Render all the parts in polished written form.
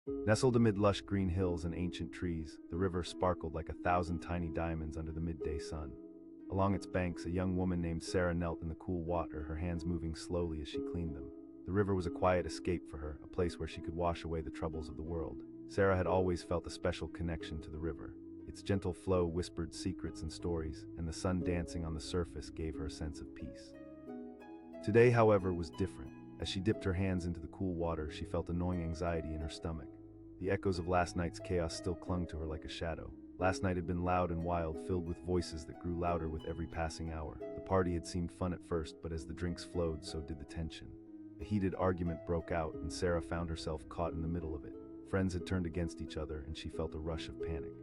Nestled amid lush green hills and ancient trees, the river sparkled like 1,000 tiny diamonds under the midday sun. Along its banks, a young woman named Sarah knelt in the cool water, her hands moving slowly as she cleaned them. The river was a quiet escape for her, a place where she could wash away the troubles of the world. Sarah had always felt a special connection to the river. Its gentle flow whispered secrets and stories, and the sun dancing on the surface gave her a sense of peace. Today, however, was different. As she dipped her hands into the cool water, she felt a gnawing anxiety in her stomach. The echoes of last night's chaos still clung to her like a shadow. Last night had been loud and wild, filled with voices that grew louder with every passing hour. The party had seemed fun at first, but as the drinks flowed, so did the tension. A heated argument broke out, and Sarah found herself caught in the middle of it. Friends had turned against each other, and she felt a rush of panic.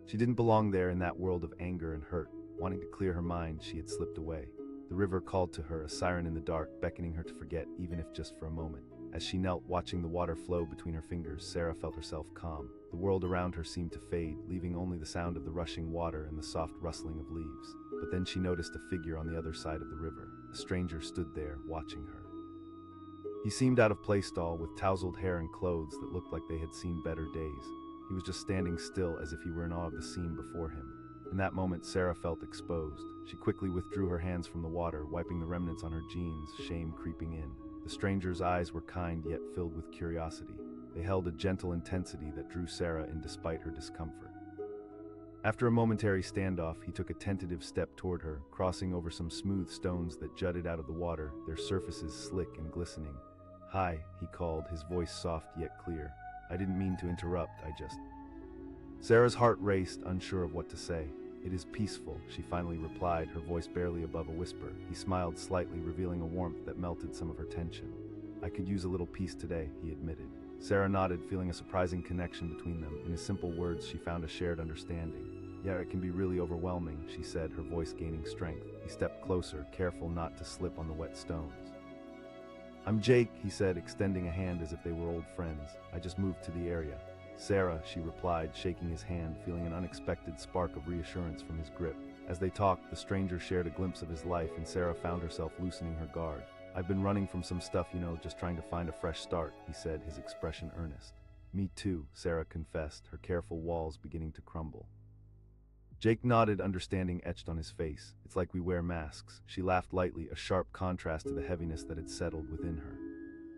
She didn't belong there in that world of anger and hurt. Wanting to clear her mind, she had slipped away. The river called to her, a siren in the dark, beckoning her to forget, even if just for a moment. As she knelt, watching the water flow between her fingers, Sarah felt herself calm. The world around her seemed to fade, leaving only the sound of the rushing water and the soft rustling of leaves. But then she noticed a figure on the other side of the river. A stranger stood there, watching her. He seemed out of place, tall, with tousled hair and clothes that looked like they had seen better days. He was just standing still, as if he were in awe of the scene before him. In that moment, Sarah felt exposed. She quickly withdrew her hands from the water, wiping the remnants on her jeans, shame creeping in. The stranger's eyes were kind yet filled with curiosity. They held a gentle intensity that drew Sarah in despite her discomfort. After a momentary standoff, he took a tentative step toward her, crossing over some smooth stones that jutted out of the water, their surfaces slick and glistening. "Hi," he called, his voice soft yet clear. "I didn't mean to interrupt, I just..." Sarah's heart raced, unsure of what to say. "It is peaceful," she finally replied, her voice barely above a whisper. He smiled slightly, revealing a warmth that melted some of her tension. "I could use a little peace today," he admitted. Sarah nodded, feeling a surprising connection between them. In his simple words, she found a shared understanding. "Yeah, it can be really overwhelming," she said, her voice gaining strength. He stepped closer, careful not to slip on the wet stones. "I'm Jake," he said, extending a hand as if they were old friends. "I just moved to the area." "Sarah," she replied, shaking his hand, feeling an unexpected spark of reassurance from his grip. As they talked, the stranger shared a glimpse of his life, and Sarah found herself loosening her guard. "I've been running from some stuff, just trying to find a fresh start," he said, his expression earnest. "Me too," Sarah confessed, her careful walls beginning to crumble. Jake nodded, understanding etched on his face. "It's like we wear masks." She laughed lightly, a sharp contrast to the heaviness that had settled within her.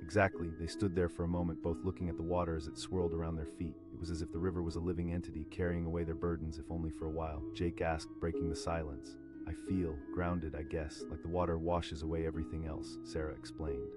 Exactly. They stood there for a moment, both looking at the water as it swirled around their feet. It was as if the river was a living entity, carrying away their burdens, if only for a while. Jake asked, breaking the silence. "I feel grounded, I guess, like the water washes away everything else," Sarah explained.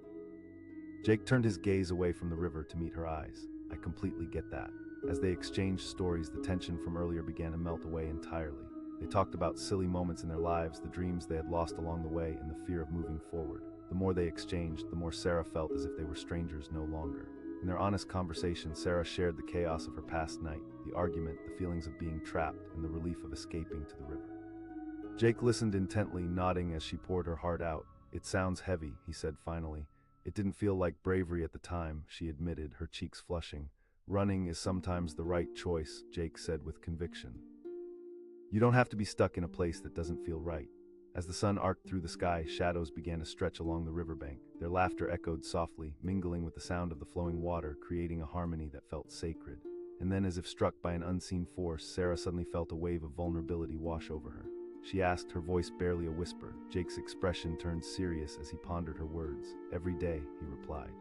Jake turned his gaze away from the river to meet her eyes. "I completely get that." As they exchanged stories, the tension from earlier began to melt away entirely. They talked about silly moments in their lives, the dreams they had lost along the way, and the fear of moving forward. The more they exchanged, the more Sarah felt as if they were strangers no longer. In their honest conversation, Sarah shared the chaos of her past night, the argument, the feelings of being trapped, and the relief of escaping to the river. Jake listened intently, nodding as she poured her heart out. "It sounds heavy," he said finally. "It didn't feel like bravery at the time," she admitted, her cheeks flushing. "Running is sometimes the right choice," Jake said with conviction. "You don't have to be stuck in a place that doesn't feel right." As the sun arced through the sky, shadows began to stretch along the riverbank. Their laughter echoed softly, mingling with the sound of the flowing water, creating a harmony that felt sacred. And then, as if struck by an unseen force, Sarah suddenly felt a wave of vulnerability wash over her. She asked, her voice barely a whisper. Jake's expression turned serious as he pondered her words. "Every day," he replied.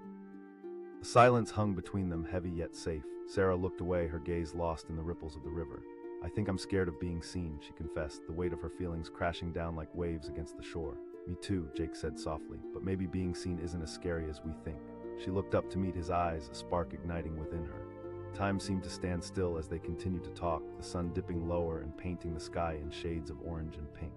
A silence hung between them, heavy yet safe. Sarah looked away, her gaze lost in the ripples of the river. "I think I'm scared of being seen," she confessed, the weight of her feelings crashing down like waves against the shore. "Me too," Jake said softly, "but maybe being seen isn't as scary as we think." She looked up to meet his eyes, a spark igniting within her. Time seemed to stand still as they continued to talk, the sun dipping lower and painting the sky in shades of orange and pink.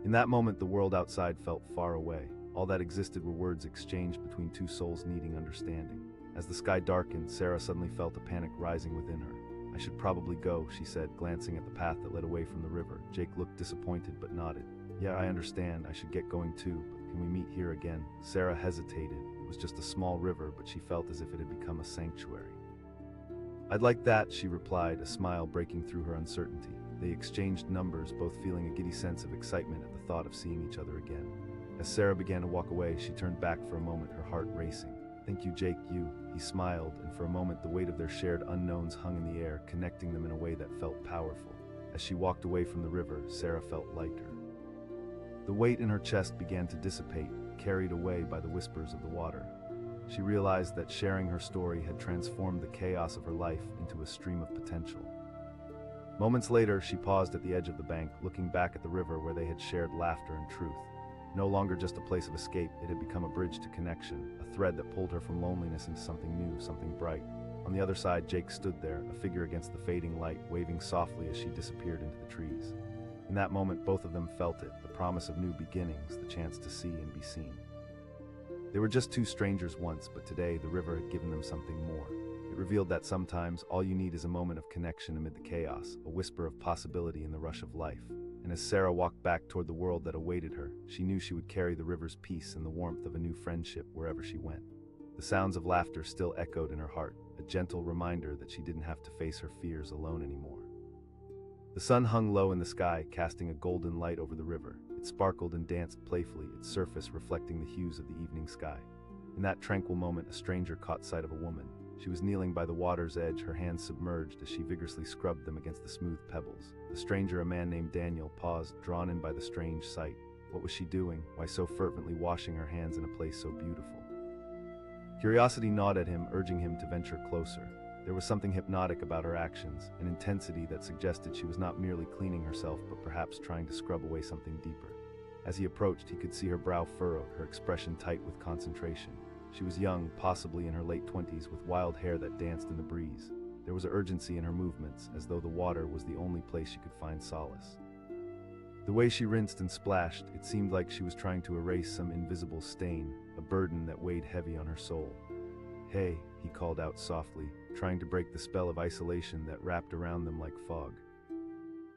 In that moment, the world outside felt far away. All that existed were words exchanged between two souls needing understanding. As the sky darkened, Sarah suddenly felt a panic rising within her. "I should probably go," she said, glancing at the path that led away from the river. Jake looked disappointed but nodded. "Yeah, I understand. I should get going too, but can we meet here again?" Sarah hesitated. It was just a small river, but she felt as if it had become a sanctuary. "I'd like that," she replied, a smile breaking through her uncertainty. They exchanged numbers, both feeling a giddy sense of excitement at the thought of seeing each other again. As Sarah began to walk away, she turned back for a moment, her heart racing. Thank you, Jake, you. He smiled, and for a moment the weight of their shared unknowns hung in the air, connecting them in a way that felt powerful. As she walked away from the river, Sarah felt lighter. The weight in her chest began to dissipate, carried away by the whispers of the water. She realized that sharing her story had transformed the chaos of her life into a stream of potential. Moments later, she paused at the edge of the bank, looking back at the river where they had shared laughter and truth. No longer just a place of escape, it had become a bridge to connection, a thread that pulled her from loneliness into something new, something bright. On the other side, Jake stood there, a figure against the fading light, waving softly as she disappeared into the trees. In that moment, both of them felt it, the promise of new beginnings, the chance to see and be seen. They were just two strangers once, but today the river had given them something more. It revealed that sometimes all you need is a moment of connection amid the chaos, a whisper of possibility in the rush of life. And as Sarah walked back toward the world that awaited her, she knew she would carry the river's peace and the warmth of a new friendship wherever she went. The sounds of laughter still echoed in her heart, a gentle reminder that she didn't have to face her fears alone anymore. The sun hung low in the sky, casting a golden light over the river. It sparkled and danced playfully, its surface reflecting the hues of the evening sky. In that tranquil moment, a stranger caught sight of a woman. She was kneeling by the water's edge, her hands submerged as she vigorously scrubbed them against the smooth pebbles. The stranger, a man named Daniel, paused, drawn in by the strange sight. What was she doing? Why so fervently washing her hands in a place so beautiful? Curiosity gnawed at him, urging him to venture closer. There was something hypnotic about her actions, an intensity that suggested she was not merely cleaning herself, but perhaps trying to scrub away something deeper. As he approached, he could see her brow furrowed, her expression tight with concentration. She was young, possibly in her late 20s, with wild hair that danced in the breeze. There was urgency in her movements, as though the water was the only place she could find solace. The way she rinsed and splashed, it seemed like she was trying to erase some invisible stain, a burden that weighed heavy on her soul. "Hey," he called out softly, trying to break the spell of isolation that wrapped around them like fog.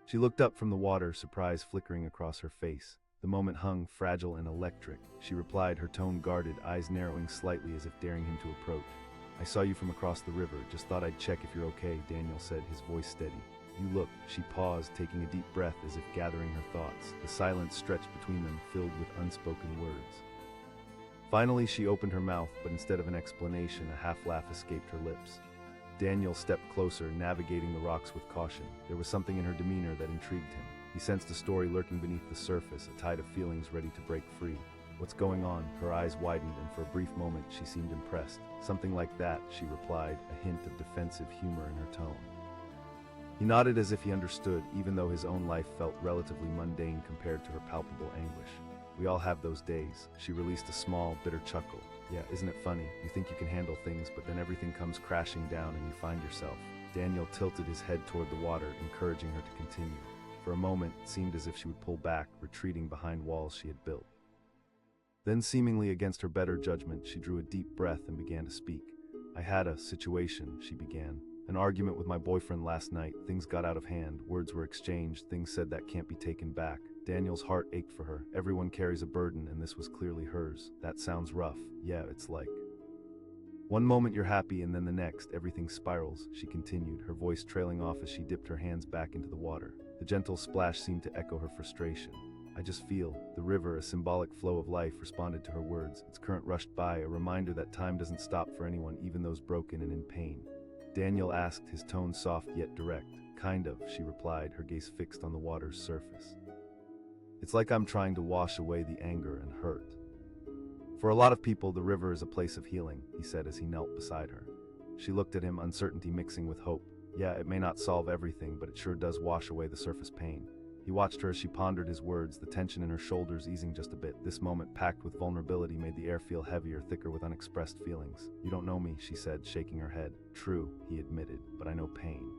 She looked up from the water, surprise flickering across her face. The moment hung fragile and electric. She replied, her tone guarded, eyes narrowing slightly as if daring him to approach. "I saw you from across the river, just thought I'd check if you're okay," Daniel said, his voice steady. "You look." She paused, taking a deep breath as if gathering her thoughts. The silence stretched between them, filled with unspoken words. Finally, she opened her mouth, but instead of an explanation, a half-laugh escaped her lips. Daniel stepped closer, navigating the rocks with caution. There was something in her demeanor that intrigued him. He sensed a story lurking beneath the surface, a tide of feelings ready to break free. "What's going on?" Her eyes widened, and for a brief moment she seemed impressed. "Something like that," she replied, a hint of defensive humor in her tone. He nodded as if he understood, even though his own life felt relatively mundane compared to her palpable anguish. "We all have those days." She released a small, bitter chuckle. "Yeah, isn't it funny? You think you can handle things, but then everything comes crashing down and you find yourself." Daniel tilted his head toward the water, encouraging her to continue. For a moment, it seemed as if she would pull back, retreating behind walls she had built. Then, seemingly against her better judgment, she drew a deep breath and began to speak. "I had a situation," she began. "An argument with my boyfriend last night. Things got out of hand. Words were exchanged, things said that can't be taken back." Daniel's heart ached for her. Everyone carries a burden, and this was clearly hers. "That sounds rough." "Yeah, it's like one moment you're happy, and then the next, everything spirals," she continued, her voice trailing off as she dipped her hands back into the water. The gentle splash seemed to echo her frustration. "I just feel." The river, a symbolic flow of life, responded to her words. Its current rushed by, a reminder that time doesn't stop for anyone, even those broken and in pain. Daniel asked, his tone soft yet direct. "Kind of," she replied, her gaze fixed on the water's surface. "It's like I'm trying to wash away the anger and hurt." "For a lot of people, the river is a place of healing," he said as he knelt beside her. She looked at him, uncertainty mixing with hope. "Yeah, it may not solve everything, but it sure does wash away the surface pain." He watched her as she pondered his words, the tension in her shoulders easing just a bit. This moment, packed with vulnerability, made the air feel heavier, thicker with unexpressed feelings. "You don't know me," she said, shaking her head. "True," he admitted, "but I know pain.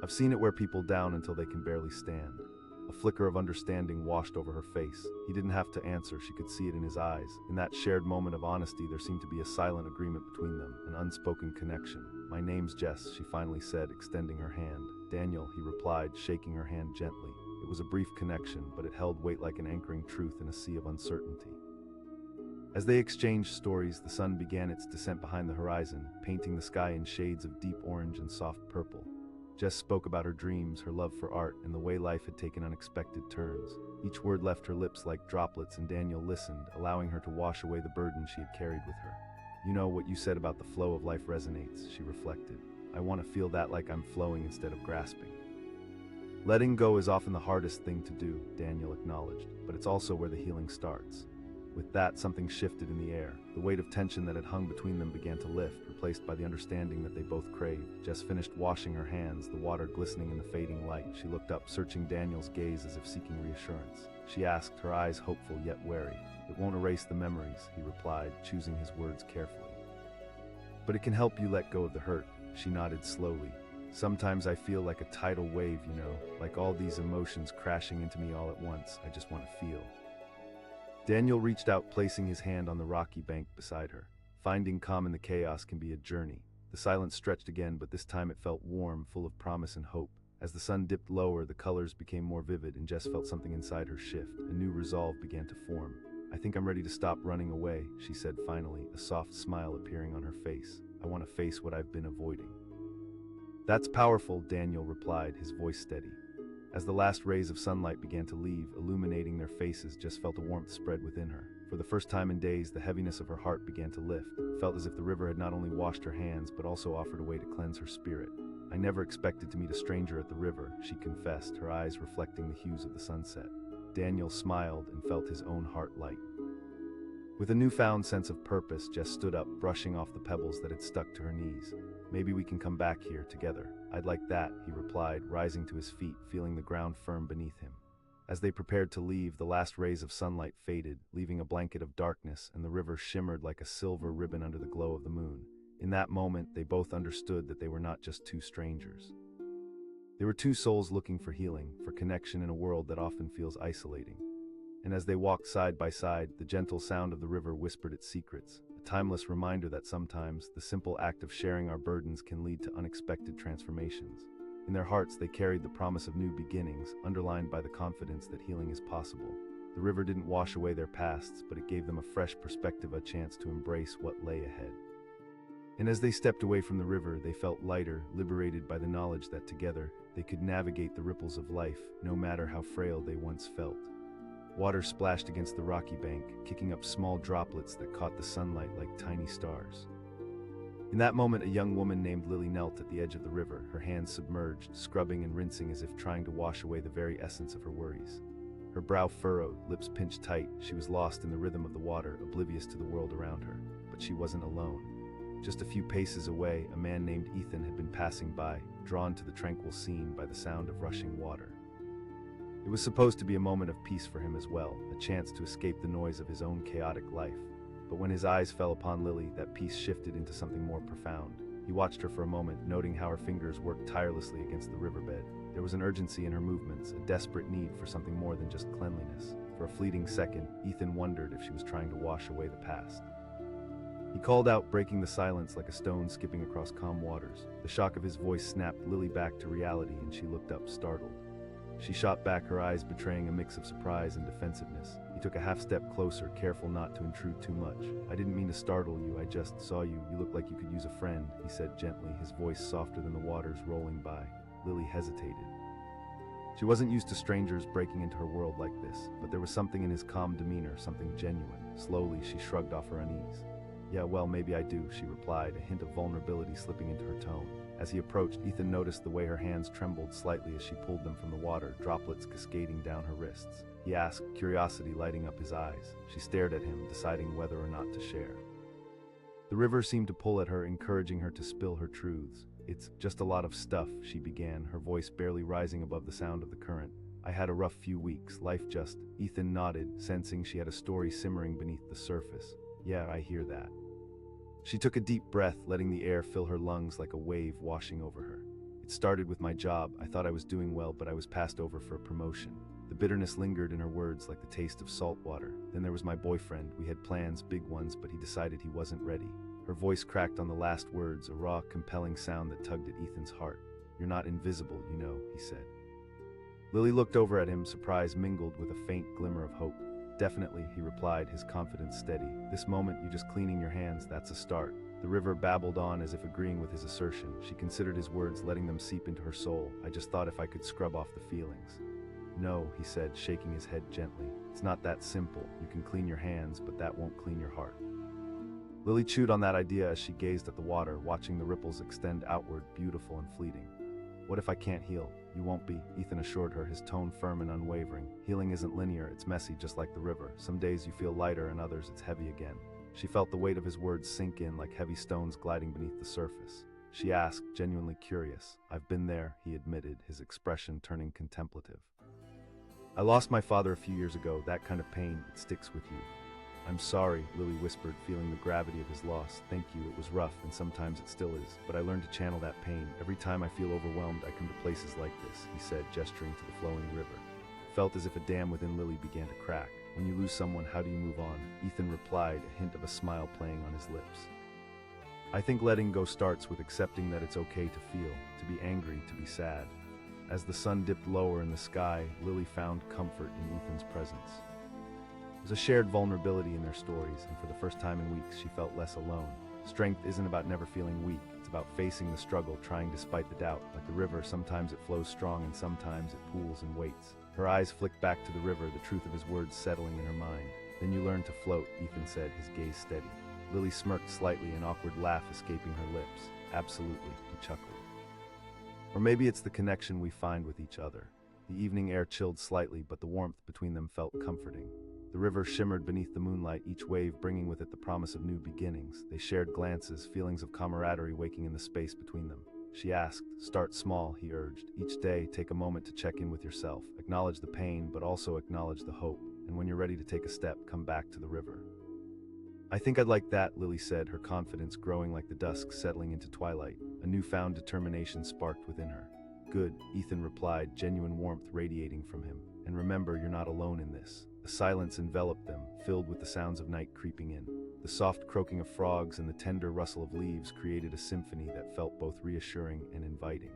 I've seen it wear people down until they can barely stand." A flicker of understanding washed over her face. He didn't have to answer, she could see it in his eyes. In that shared moment of honesty, there seemed to be a silent agreement between them, an unspoken connection. "My name's Jess," she finally said, extending her hand. "Daniel," he replied, shaking her hand gently. It was a brief connection, but it held weight like an anchoring truth in a sea of uncertainty. As they exchanged stories, the sun began its descent behind the horizon, painting the sky in shades of deep orange and soft purple. Jess spoke about her dreams, her love for art, and the way life had taken unexpected turns. Each word left her lips like droplets, and Daniel listened, allowing her to wash away the burden she had carried with her. You know, what you said about the flow of life resonates, she reflected. I want to feel that, like I'm flowing instead of grasping. Letting go is often the hardest thing to do, Daniel acknowledged, but it's also where the healing starts. With that, something shifted in the air. The weight of tension that had hung between them began to lift, replaced by the understanding that they both craved. Jess finished washing her hands, the water glistening in the fading light. She looked up, searching Daniel's gaze as if seeking reassurance. She asked, her eyes hopeful yet wary. It won't erase the memories, he replied, choosing his words carefully. But it can help you let go of the hurt. She nodded slowly. Sometimes I feel like a tidal wave, you know, like all these emotions crashing into me all at once. I just want to feel. Daniel reached out, placing his hand on the rocky bank beside her. Finding calm in the chaos can be a journey. The silence stretched again, but this time it felt warm, full of promise and hope. As the sun dipped lower, the colors became more vivid, and Jess felt something inside her shift. A new resolve began to form. I think I'm ready to stop running away, she said finally, a soft smile appearing on her face. I want to face what I've been avoiding. That's powerful, Daniel replied, his voice steady. As the last rays of sunlight began to leave, illuminating their faces, Jess felt a warmth spread within her. For the first time in days, the heaviness of her heart began to lift. It felt as if the river had not only washed her hands, but also offered a way to cleanse her spirit. I never expected to meet a stranger at the river, she confessed, her eyes reflecting the hues of the sunset. Daniel smiled and felt his own heart light. With a newfound sense of purpose, Jess stood up, brushing off the pebbles that had stuck to her knees. Maybe we can come back here together. I'd like that, he replied, rising to his feet, feeling the ground firm beneath him. As they prepared to leave, the last rays of sunlight faded, leaving a blanket of darkness, and the river shimmered like a silver ribbon under the glow of the moon. In that moment, they both understood that they were not just two strangers. They were two souls looking for healing, for connection in a world that often feels isolating. And as they walked side by side, the gentle sound of the river whispered its secrets, a timeless reminder that sometimes the simple act of sharing our burdens can lead to unexpected transformations. In their hearts, they carried the promise of new beginnings, underlined by the confidence that healing is possible. The river didn't wash away their pasts, but it gave them a fresh perspective, a chance to embrace what lay ahead. And as they stepped away from the river, they felt lighter, liberated by the knowledge that together they could navigate the ripples of life, no matter how frail they once felt. Water splashed against the rocky bank, kicking up small droplets that caught the sunlight like tiny stars. In that moment, a young woman named Lily knelt at the edge of the river, her hands submerged, scrubbing and rinsing as if trying to wash away the very essence of her worries. Her brow furrowed, lips pinched tight, she was lost in the rhythm of the water, oblivious to the world around her. But she wasn't alone. Just a few paces away, a man named Ethan had been passing by, drawn to the tranquil scene by the sound of rushing water. It was supposed to be a moment of peace for him as well, a chance to escape the noise of his own chaotic life. But when his eyes fell upon Lily, that peace shifted into something more profound. He watched her for a moment, noting how her fingers worked tirelessly against the riverbed. There was an urgency in her movements, a desperate need for something more than just cleanliness. For a fleeting second, Ethan wondered if she was trying to wash away the past. He called out, breaking the silence like a stone skipping across calm waters. The shock of his voice snapped Lily back to reality, and she looked up, startled. She shot back, her eyes betraying a mix of surprise and defensiveness. He took a half-step closer, careful not to intrude too much. I didn't mean to startle you, I just saw you. You look like you could use a friend, he said gently, his voice softer than the waters rolling by. Lily hesitated. She wasn't used to strangers breaking into her world like this, but there was something in his calm demeanor, something genuine. Slowly, she shrugged off her unease. Yeah, well, maybe I do, she replied, a hint of vulnerability slipping into her tone. As he approached, Ethan noticed the way her hands trembled slightly as she pulled them from the water, droplets cascading down her wrists. He asked, curiosity lighting up his eyes. She stared at him, deciding whether or not to share. The river seemed to pull at her, encouraging her to spill her truths. It's just a lot of stuff, she began, her voice barely rising above the sound of the current. I had a rough few weeks, life just... Ethan nodded, sensing she had a story simmering beneath the surface. Yeah, I hear that. She took a deep breath, letting the air fill her lungs like a wave washing over her. It started with my job. I thought I was doing well, but I was passed over for a promotion. The bitterness lingered in her words like the taste of salt water. Then there was my boyfriend. We had plans, big ones, but he decided he wasn't ready. Her voice cracked on the last words, a raw, compelling sound that tugged at Ethan's heart. You're not invisible, you know, he said. Lily looked over at him, surprise mingled with a faint glimmer of hope. Definitely, he replied, his confidence steady. This moment, you just cleaning your hands, that's a start. The river babbled on as if agreeing with his assertion. She considered his words, letting them seep into her soul. I just thought if I could scrub off the feelings. No, he said, shaking his head gently. It's not that simple. You can clean your hands, but that won't clean your heart. Lily chewed on that idea as she gazed at the water, watching the ripples extend outward, beautiful and fleeting. What if I can't heal? You won't be, Ethan assured her, his tone firm and unwavering. Healing isn't linear, it's messy just like the river. Some days you feel lighter and others it's heavy again. She felt the weight of his words sink in like heavy stones gliding beneath the surface. She asked, genuinely curious. I've been there, he admitted, his expression turning contemplative. I lost my father a few years ago. That kind of pain, it sticks with you. I'm sorry, Lily whispered, feeling the gravity of his loss. Thank you, it was rough, and sometimes it still is, but I learned to channel that pain. Every time I feel overwhelmed, I come to places like this, he said, gesturing to the flowing river. It felt as if a dam within Lily began to crack. When you lose someone, how do you move on? Ethan replied, a hint of a smile playing on his lips. I think letting go starts with accepting that it's okay to feel, to be angry, to be sad. As the sun dipped lower in the sky, Lily found comfort in Ethan's presence. There was a shared vulnerability in their stories, and for the first time in weeks, she felt less alone. Strength isn't about never feeling weak. It's about facing the struggle, trying despite the doubt. Like the river, sometimes it flows strong and sometimes it pools and waits. Her eyes flicked back to the river, the truth of his words settling in her mind. Then you learn to float, Ethan said, his gaze steady. Lily smirked slightly, an awkward laugh escaping her lips. Absolutely, he chuckled. Or maybe it's the connection we find with each other. The evening air chilled slightly, but the warmth between them felt comforting. The river shimmered beneath the moonlight, each wave bringing with it the promise of new beginnings. They shared glances, feelings of camaraderie waking in the space between them. She asked, start small, he urged. Each day, take a moment to check in with yourself. Acknowledge the pain, but also acknowledge the hope. And when you're ready to take a step, come back to the river. I think I'd like that, Lily said, her confidence growing like the dusk settling into twilight. A newfound determination sparked within her. Good, Ethan replied, genuine warmth radiating from him. And remember, you're not alone in this. A silence enveloped them, filled with the sounds of night creeping in. The soft croaking of frogs and the tender rustle of leaves created a symphony that felt both reassuring and inviting.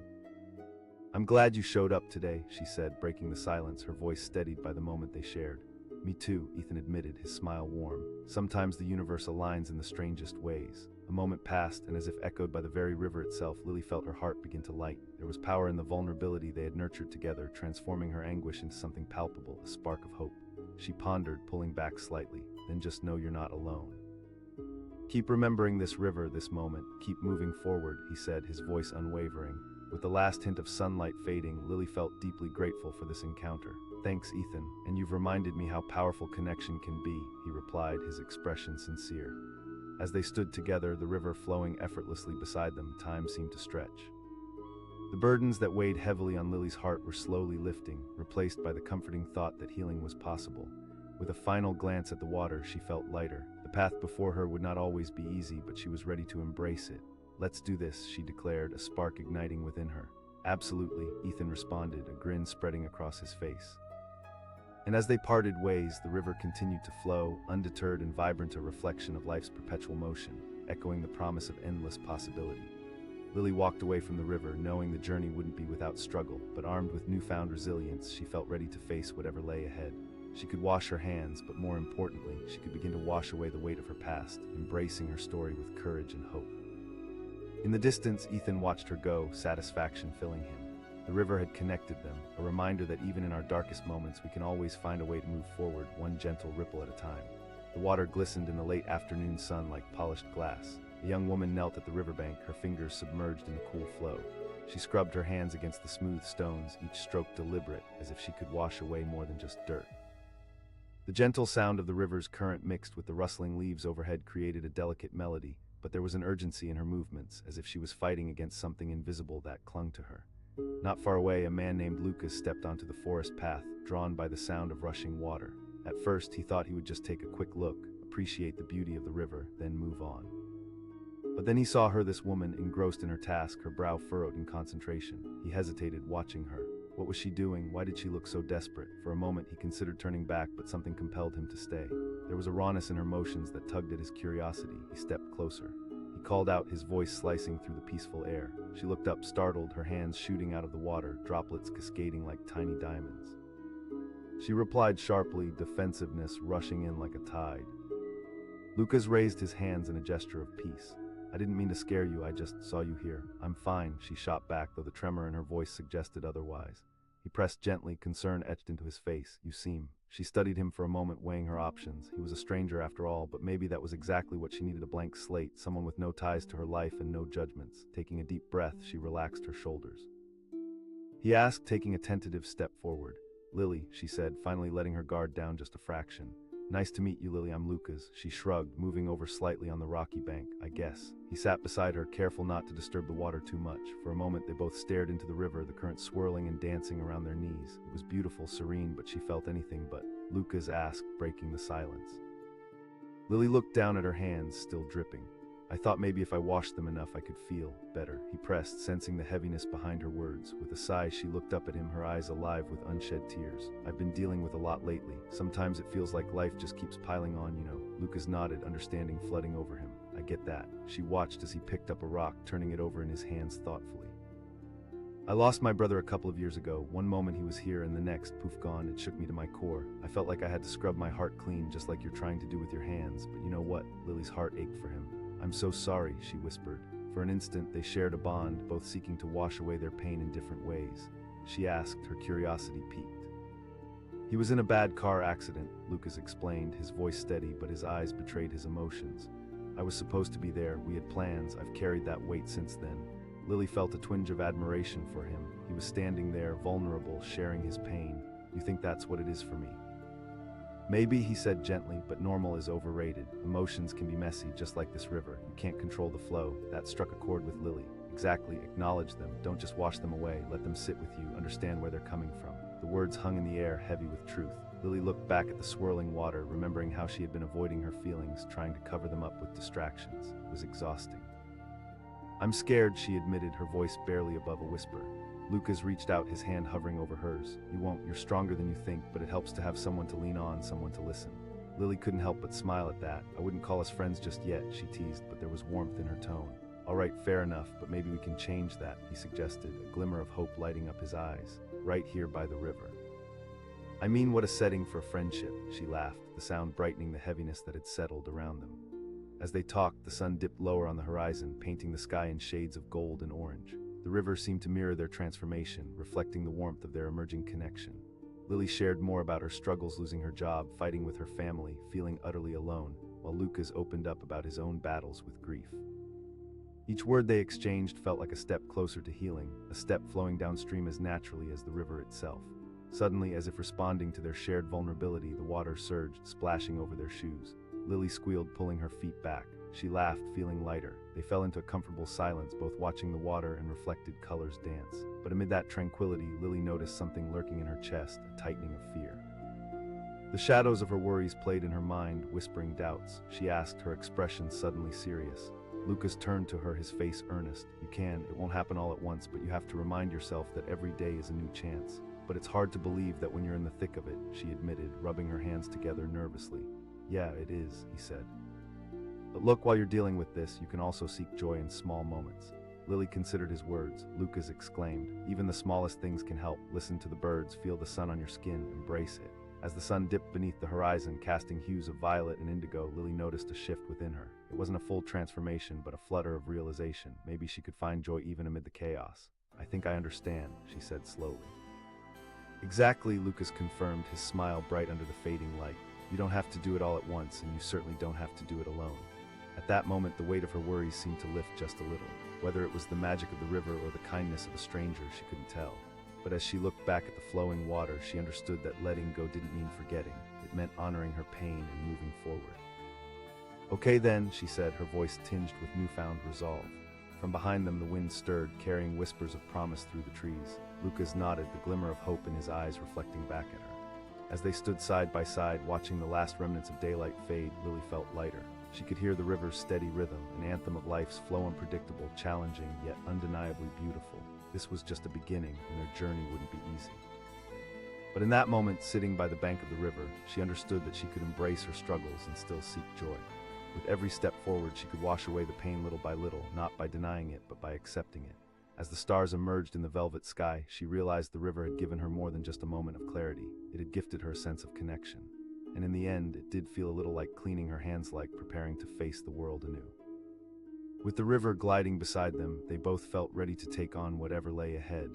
I'm glad you showed up today, she said, breaking the silence, her voice steadied by the moment they shared. Me too, Ethan admitted, his smile warm. Sometimes the universe aligns in the strangest ways. A moment passed, and as if echoed by the very river itself, Lily felt her heart begin to light. There was power in the vulnerability they had nurtured together, transforming her anguish into something palpable, a spark of hope. She pondered, pulling back slightly. Then just know you're not alone. Keep remembering this river, this moment. Keep moving forward, he said, his voice unwavering. With the last hint of sunlight fading, Lily felt deeply grateful for this encounter. Thanks, Ethan, and you've reminded me how powerful connection can be, he replied, his expression sincere. As they stood together, the river flowing effortlessly beside them, time seemed to stretch. The burdens that weighed heavily on Lily's heart were slowly lifting, replaced by the comforting thought that healing was possible. With a final glance at the water, she felt lighter. The path before her would not always be easy, but she was ready to embrace it. Let's do this, she declared, a spark igniting within her. Absolutely, Ethan responded, a grin spreading across his face. And as they parted ways, the river continued to flow, undeterred and vibrant, a reflection of life's perpetual motion, echoing the promise of endless possibility. Lily walked away from the river, knowing the journey wouldn't be without struggle, but armed with newfound resilience, she felt ready to face whatever lay ahead. She could wash her hands, but more importantly, she could begin to wash away the weight of her past, embracing her story with courage and hope. In the distance, Ethan watched her go, satisfaction filling him. The river had connected them, a reminder that even in our darkest moments, we can always find a way to move forward, one gentle ripple at a time. The water glistened in the late afternoon sun like polished glass. A young woman knelt at the riverbank, her fingers submerged in the cool flow. She scrubbed her hands against the smooth stones, each stroke deliberate, as if she could wash away more than just dirt. The gentle sound of the river's current mixed with the rustling leaves overhead created a delicate melody, but there was an urgency in her movements, as if she was fighting against something invisible that clung to her. Not far away, a man named Lucas stepped onto the forest path, drawn by the sound of rushing water. At first, he thought he would just take a quick look, appreciate the beauty of the river, then move on. But then he saw her, this woman, engrossed in her task, her brow furrowed in concentration. He hesitated, watching her. What was she doing? Why did she look so desperate? For a moment, he considered turning back, but something compelled him to stay. There was a rawness in her motions that tugged at his curiosity. He stepped closer. He called out, his voice slicing through the peaceful air. She looked up, startled, her hands shooting out of the water, droplets cascading like tiny diamonds. She replied sharply, defensiveness rushing in like a tide. Lucas raised his hands in a gesture of peace. I didn't mean to scare you, I just saw you here. I'm fine, she shot back, though the tremor in her voice suggested otherwise. He pressed gently, concern etched into his face. You seem She studied him for a moment, weighing her options. He was a stranger after all, but maybe that was exactly what she needed, a blank slate, someone with no ties to her life and no judgments. Taking a deep breath, she relaxed her shoulders. He asked, taking a tentative step forward. "Lily," she said, finally letting her guard down just a fraction. "Nice to meet you, Lily. I'm Lucas." She shrugged, moving over slightly on the rocky bank. "I guess." He sat beside her, careful not to disturb the water too much. For a moment they both stared into the river, the current swirling and dancing around their knees. It was beautiful, serene, but she felt anything but. Lucas asked, breaking the silence. Lily looked down at her hands, still dripping. "I thought maybe if I washed them enough I could feel better," he pressed, sensing the heaviness behind her words. With a sigh, she looked up at him, her eyes alive with unshed tears. "I've been dealing with a lot lately. Sometimes it feels like life just keeps piling on, you know." Lucas nodded, understanding flooding over him. "I get that." She watched as he picked up a rock, turning it over in his hands thoughtfully. "I lost my brother a couple of years ago. One moment he was here and the next, poof, gone. It shook me to my core. I felt like I had to scrub my heart clean, just like you're trying to do with your hands. But you know what?" Lily's heart ached for him. "I'm so sorry," she whispered. For an instant, they shared a bond, both seeking to wash away their pain in different ways. She asked, her curiosity piqued. "He was in a bad car accident," Lucas explained, his voice steady, but his eyes betrayed his emotions. "I was supposed to be there. We had plans. I've carried that weight since then." Lily felt a twinge of admiration for him. He was standing there, vulnerable, sharing his pain. "You think that's what it is for me?" "Maybe," he said gently, "but normal is overrated. Emotions can be messy, just like this river. You can't control the flow." That struck a chord with Lily. "Exactly, acknowledge them. Don't just wash them away. Let them sit with you, understand where they're coming from." The words hung in the air, heavy with truth. Lily looked back at the swirling water, remembering how she had been avoiding her feelings, trying to cover them up with distractions. It was exhausting. "I'm scared," she admitted, her voice barely above a whisper. Lucas reached out, his hand hovering over hers. "You won't. You're stronger than you think, but it helps to have someone to lean on, someone to listen." Lily couldn't help but smile at that. "I wouldn't call us friends just yet," she teased, but there was warmth in her tone. "All right, fair enough, but maybe we can change that," he suggested, a glimmer of hope lighting up his eyes. "Right here by the river." "I mean, what a setting for a friendship," she laughed, the sound brightening the heaviness that had settled around them. As they talked, the sun dipped lower on the horizon, painting the sky in shades of gold and orange. The river seemed to mirror their transformation, reflecting the warmth of their emerging connection. Lily shared more about her struggles losing her job, fighting with her family, feeling utterly alone, while Lucas opened up about his own battles with grief. Each word they exchanged felt like a step closer to healing, a step flowing downstream as naturally as the river itself. Suddenly, as if responding to their shared vulnerability, the water surged, splashing over their shoes. Lily squealed, pulling her feet back. She laughed, feeling lighter. They fell into a comfortable silence, both watching the water and reflected colors dance. But amid that tranquility, Lily noticed something lurking in her chest, a tightening of fear. The shadows of her worries played in her mind, whispering doubts. She asked, her expression suddenly serious. Lucas turned to her, his face earnest. "You can. It won't happen all at once, but you have to remind yourself that every day is a new chance." "But it's hard to believe that when you're in the thick of it," she admitted, rubbing her hands together nervously. "Yeah, it is," he said. "But look, while you're dealing with this, you can also seek joy in small moments." Lily considered his words. Lucas exclaimed, "Even the smallest things can help. Listen to the birds, feel the sun on your skin, embrace it." As the sun dipped beneath the horizon, casting hues of violet and indigo, Lily noticed a shift within her. It wasn't a full transformation, but a flutter of realization. Maybe she could find joy even amid the chaos. "I think I understand," she said slowly. "Exactly," Lucas confirmed, his smile bright under the fading light. "You don't have to do it all at once, and you certainly don't have to do it alone." At that moment, the weight of her worries seemed to lift just a little. Whether it was the magic of the river or the kindness of a stranger, she couldn't tell. But as she looked back at the flowing water, she understood that letting go didn't mean forgetting. It meant honoring her pain and moving forward. "Okay then," she said, her voice tinged with newfound resolve. From behind them, the wind stirred, carrying whispers of promise through the trees. Lucas nodded, the glimmer of hope in his eyes reflecting back at her. As they stood side by side, watching the last remnants of daylight fade, Lily felt lighter. She could hear the river's steady rhythm, an anthem of life's flow, unpredictable, challenging, yet undeniably beautiful. This was just a beginning, and their journey wouldn't be easy. But in that moment, sitting by the bank of the river, she understood that she could embrace her struggles and still seek joy. With every step forward, she could wash away the pain little by little, not by denying it, but by accepting it. As the stars emerged in the velvet sky, she realized the river had given her more than just a moment of clarity. It had gifted her a sense of connection. And in the end, it did feel a little like cleaning her hands, like preparing to face the world anew. With the river gliding beside them, they both felt ready to take on whatever lay ahead.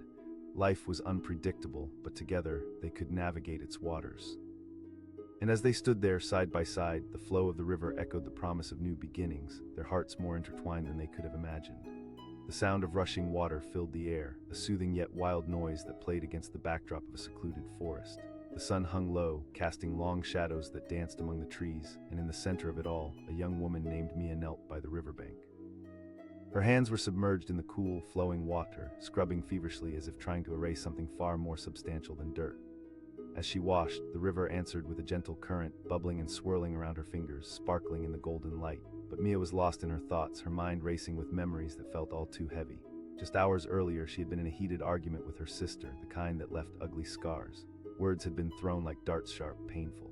Life was unpredictable, but together they could navigate its waters. And as they stood there side by side, the flow of the river echoed the promise of new beginnings, their hearts more intertwined than they could have imagined. The sound of rushing water filled the air, a soothing yet wild noise that played against the backdrop of a secluded forest. The sun hung low, casting long shadows that danced among the trees, and in the center of it all, a young woman named Mia knelt by the riverbank. Her hands were submerged in the cool, flowing water, scrubbing feverishly as if trying to erase something far more substantial than dirt. As she washed, the river answered with a gentle current, bubbling and swirling around her fingers, sparkling in the golden light. But Mia was lost in her thoughts, her mind racing with memories that felt all too heavy. Just hours earlier, she had been in a heated argument with her sister, the kind that left ugly scars. Words had been thrown like darts, sharp, painful.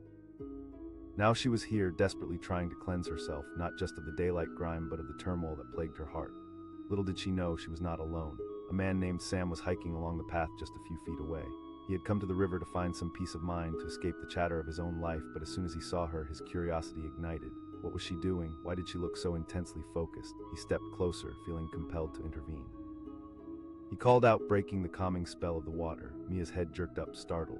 Now she was here, desperately trying to cleanse herself, not just of the daylight grime, but of the turmoil that plagued her heart. Little did she know she was not alone. A man named Sam was hiking along the path just a few feet away. He had come to the river to find some peace of mind, to escape the chatter of his own life, but as soon as he saw her, his curiosity ignited. What was she doing? Why did she look so intensely focused? He stepped closer, feeling compelled to intervene. He called out, breaking the calming spell of the water. Mia's head jerked up, startled.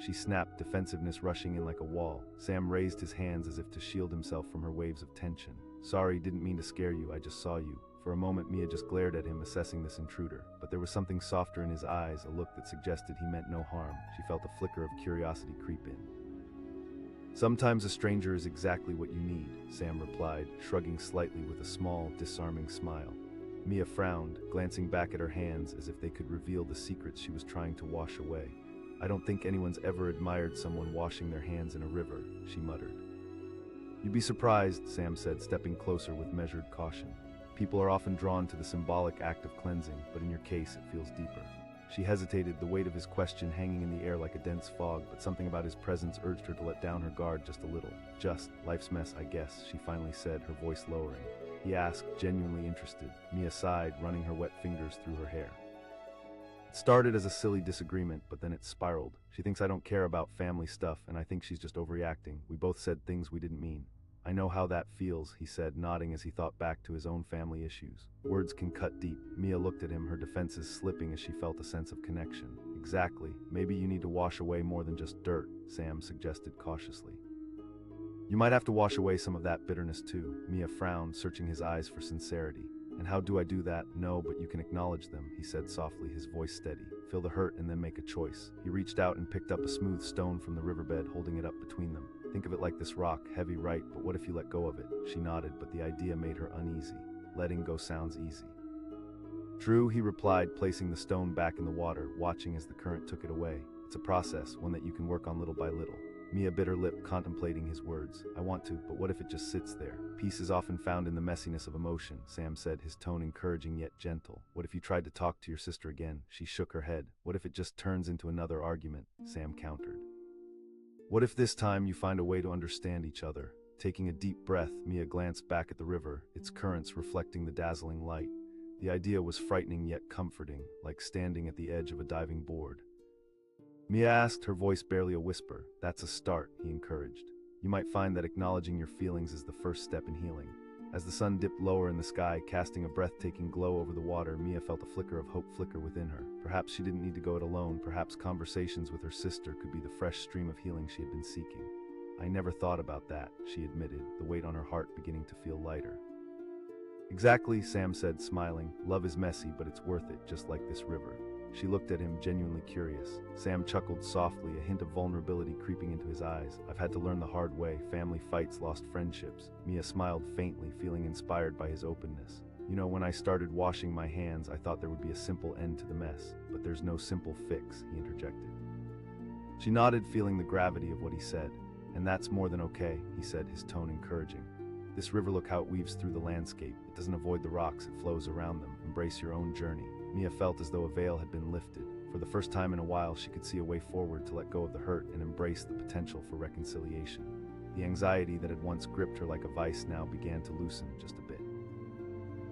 She snapped, defensiveness rushing in like a wall. Sam raised his hands as if to shield himself from her waves of tension. "Sorry, didn't mean to scare you, I just saw you." For a moment, Mia just glared at him, assessing this intruder. But there was something softer in his eyes, a look that suggested he meant no harm. She felt a flicker of curiosity creep in. "Sometimes a stranger is exactly what you need," Sam replied, shrugging slightly with a small, disarming smile. Mia frowned, glancing back at her hands as if they could reveal the secrets she was trying to wash away. "I don't think anyone's ever admired someone washing their hands in a river," she muttered. "You'd be surprised," Sam said, stepping closer with measured caution. "People are often drawn to the symbolic act of cleansing, but in your case it feels deeper." She hesitated, the weight of his question hanging in the air like a dense fog, but something about his presence urged her to let down her guard just a little. "Just life's mess, I guess," she finally said, her voice lowering. He asked, genuinely interested. Mia sighed, running her wet fingers through her hair. "It started as a silly disagreement, but then it spiraled. She thinks I don't care about family stuff, and I think she's just overreacting. We both said things we didn't mean." "I know how that feels," he said, nodding as he thought back to his own family issues. Words can cut deep. Mia looked at him, her defenses slipping as she felt a sense of connection. "Exactly. Maybe you need to wash away more than just dirt," Sam suggested cautiously. "You might have to wash away some of that bitterness too." Mia frowned, searching his eyes for sincerity. "And how do I do that?" "No, but you can acknowledge them," he said softly, his voice steady. "Feel the hurt and then make a choice." He reached out and picked up a smooth stone from the riverbed, holding it up between them. "Think of it like this rock, heavy, right, but what if you let go of it?" She nodded, but the idea made her uneasy. Letting go sounds easy. "True," he replied, placing the stone back in the water, watching as the current took it away. "It's a process, one that you can work on little by little." Mia bit her lip, contemplating his words. "I want to, but what if it just sits there?" "Peace is often found in the messiness of emotion," Sam said, his tone encouraging yet gentle. "What if you tried to talk to your sister again?" She shook her head. "What if it just turns into another argument?" Sam countered. "What if this time you find a way to understand each other?" Taking a deep breath, Mia glanced back at the river, its currents reflecting the dazzling light. The idea was frightening yet comforting, like standing at the edge of a diving board. Mia asked, her voice barely a whisper. "That's a start," he encouraged. "You might find that acknowledging your feelings is the first step in healing." As the sun dipped lower in the sky, casting a breathtaking glow over the water, Mia felt a flicker of hope flicker within her. Perhaps she didn't need to go it alone. Perhaps conversations with her sister could be the fresh stream of healing she had been seeking. "I never thought about that," she admitted, the weight on her heart beginning to feel lighter. "Exactly," Sam said, smiling. "Love is messy, but it's worth it, just like this river." She looked at him, genuinely curious. Sam chuckled softly, a hint of vulnerability creeping into his eyes. "I've had to learn the hard way. Family fights, lost friendships." Mia smiled faintly, feeling inspired by his openness. "You know, when I started washing my hands, I thought there would be a simple end to the mess. But there's no simple fix," he interjected. She nodded, feeling the gravity of what he said. "And that's more than okay," he said, his tone encouraging. "This river, look how it weaves through the landscape. It doesn't avoid the rocks, it flows around them. Embrace your own journey." Mia felt as though a veil had been lifted. For the first time in a while, she could see a way forward to let go of the hurt and embrace the potential for reconciliation. The anxiety that had once gripped her like a vice now began to loosen just a bit.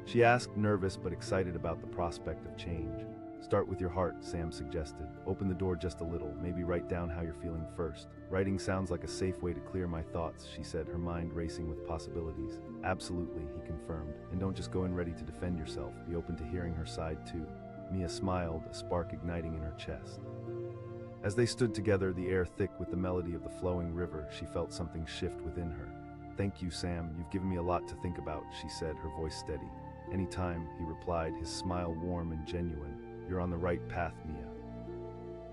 She asked, nervous but excited about the prospect of change. "Start with your heart," Sam suggested. "Open the door just a little, maybe write down how you're feeling first." "Writing sounds like a safe way to clear my thoughts," she said, her mind racing with possibilities. "Absolutely," he confirmed. "And don't just go in ready to defend yourself. Be open to hearing her side too." Mia smiled, a spark igniting in her chest. As they stood together, the air thick with the melody of the flowing river, she felt something shift within her. "Thank you, Sam. You've given me a lot to think about," she said, her voice steady. "Anytime," he replied, his smile warm and genuine. "You're on the right path, Mia."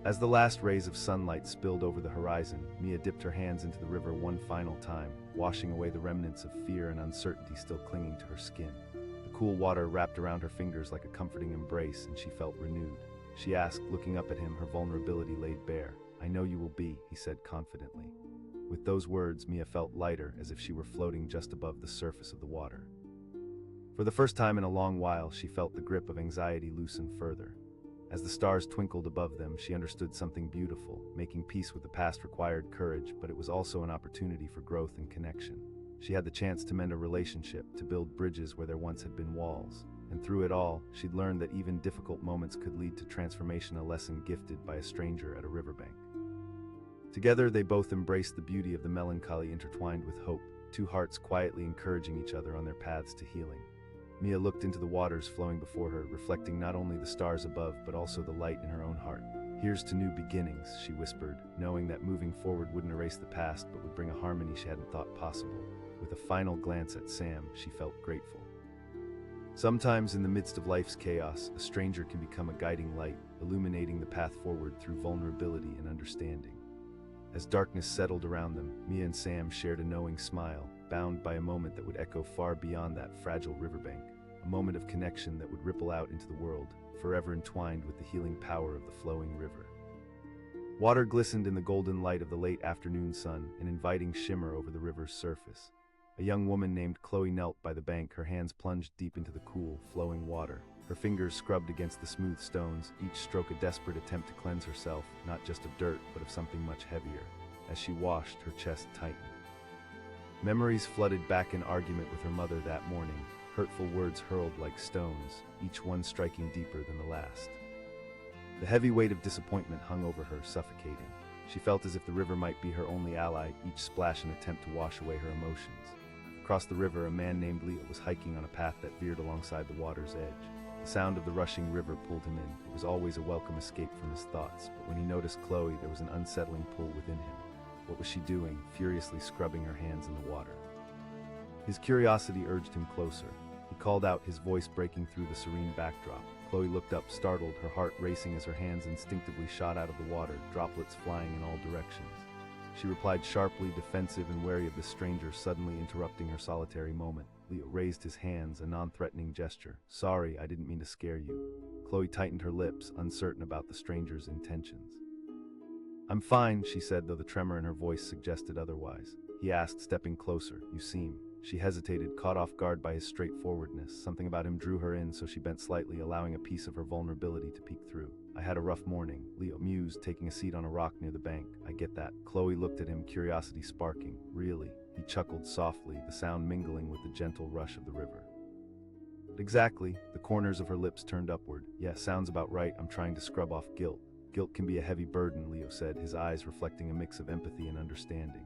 As the last rays of sunlight spilled over the horizon, Mia dipped her hands into the river one final time, washing away the remnants of fear and uncertainty still clinging to her skin. The cool water wrapped around her fingers like a comforting embrace, and she felt renewed. She asked, looking up at him, her vulnerability laid bare. "I know you will be," he said confidently. With those words, Mia felt lighter, as if she were floating just above the surface of the water. For the first time in a long while, she felt the grip of anxiety loosen further. As the stars twinkled above them, she understood something beautiful. Making peace with the past required courage, but it was also an opportunity for growth and connection. She had the chance to mend a relationship, to build bridges where there once had been walls. And through it all, she'd learned that even difficult moments could lead to transformation, a lesson gifted by a stranger at a riverbank. Together, they both embraced the beauty of the melancholy intertwined with hope, two hearts quietly encouraging each other on their paths to healing. Mia looked into the waters flowing before her, reflecting not only the stars above, but also the light in her own heart. "Here's to new beginnings," she whispered, knowing that moving forward wouldn't erase the past, but would bring a harmony she hadn't thought possible. With a final glance at Sam, she felt grateful. Sometimes in the midst of life's chaos, a stranger can become a guiding light, illuminating the path forward through vulnerability and understanding. As darkness settled around them, Mia and Sam shared a knowing smile, bound by a moment that would echo far beyond that fragile riverbank, a moment of connection that would ripple out into the world, forever entwined with the healing power of the flowing river. Water glistened in the golden light of the late afternoon sun, an inviting shimmer over the river's surface. A young woman named Chloe knelt by the bank, her hands plunged deep into the cool, flowing water. Her fingers scrubbed against the smooth stones, each stroke a desperate attempt to cleanse herself, not just of dirt, but of something much heavier. As she washed, her chest tightened. Memories flooded back in argument with her mother that morning, hurtful words hurled like stones, each one striking deeper than the last. The heavy weight of disappointment hung over her, suffocating. She felt as if the river might be her only ally, each splash an attempt to wash away her emotions. Across the river, a man named Leo was hiking on a path that veered alongside the water's edge. The sound of the rushing river pulled him in. It was always a welcome escape from his thoughts, but when he noticed Chloe, there was an unsettling pull within him. What was she doing, furiously scrubbing her hands in the water? His curiosity urged him closer. He called out, his voice breaking through the serene backdrop. Chloe looked up, startled, her heart racing as her hands instinctively shot out of the water, droplets flying in all directions. She replied sharply, defensive and wary of the stranger suddenly interrupting her solitary moment. Leo raised his hands, a non-threatening gesture. "Sorry, I didn't mean to scare you." Chloe tightened her lips, uncertain about the stranger's intentions. "I'm fine," she said, though the tremor in her voice suggested otherwise. He asked, stepping closer, "You seem..." She hesitated, caught off guard by his straightforwardness. Something about him drew her in, so she bent slightly, allowing a piece of her vulnerability to peek through. "I had a rough morning," Leo mused, taking a seat on a rock near the bank. "I get that." Chloe looked at him, curiosity sparking. "Really?" He chuckled softly, the sound mingling with the gentle rush of the river. "Exactly." The corners of her lips turned upward. "Yeah, sounds about right. I'm trying to scrub off guilt." "Guilt can be a heavy burden," Leo said, his eyes reflecting a mix of empathy and understanding.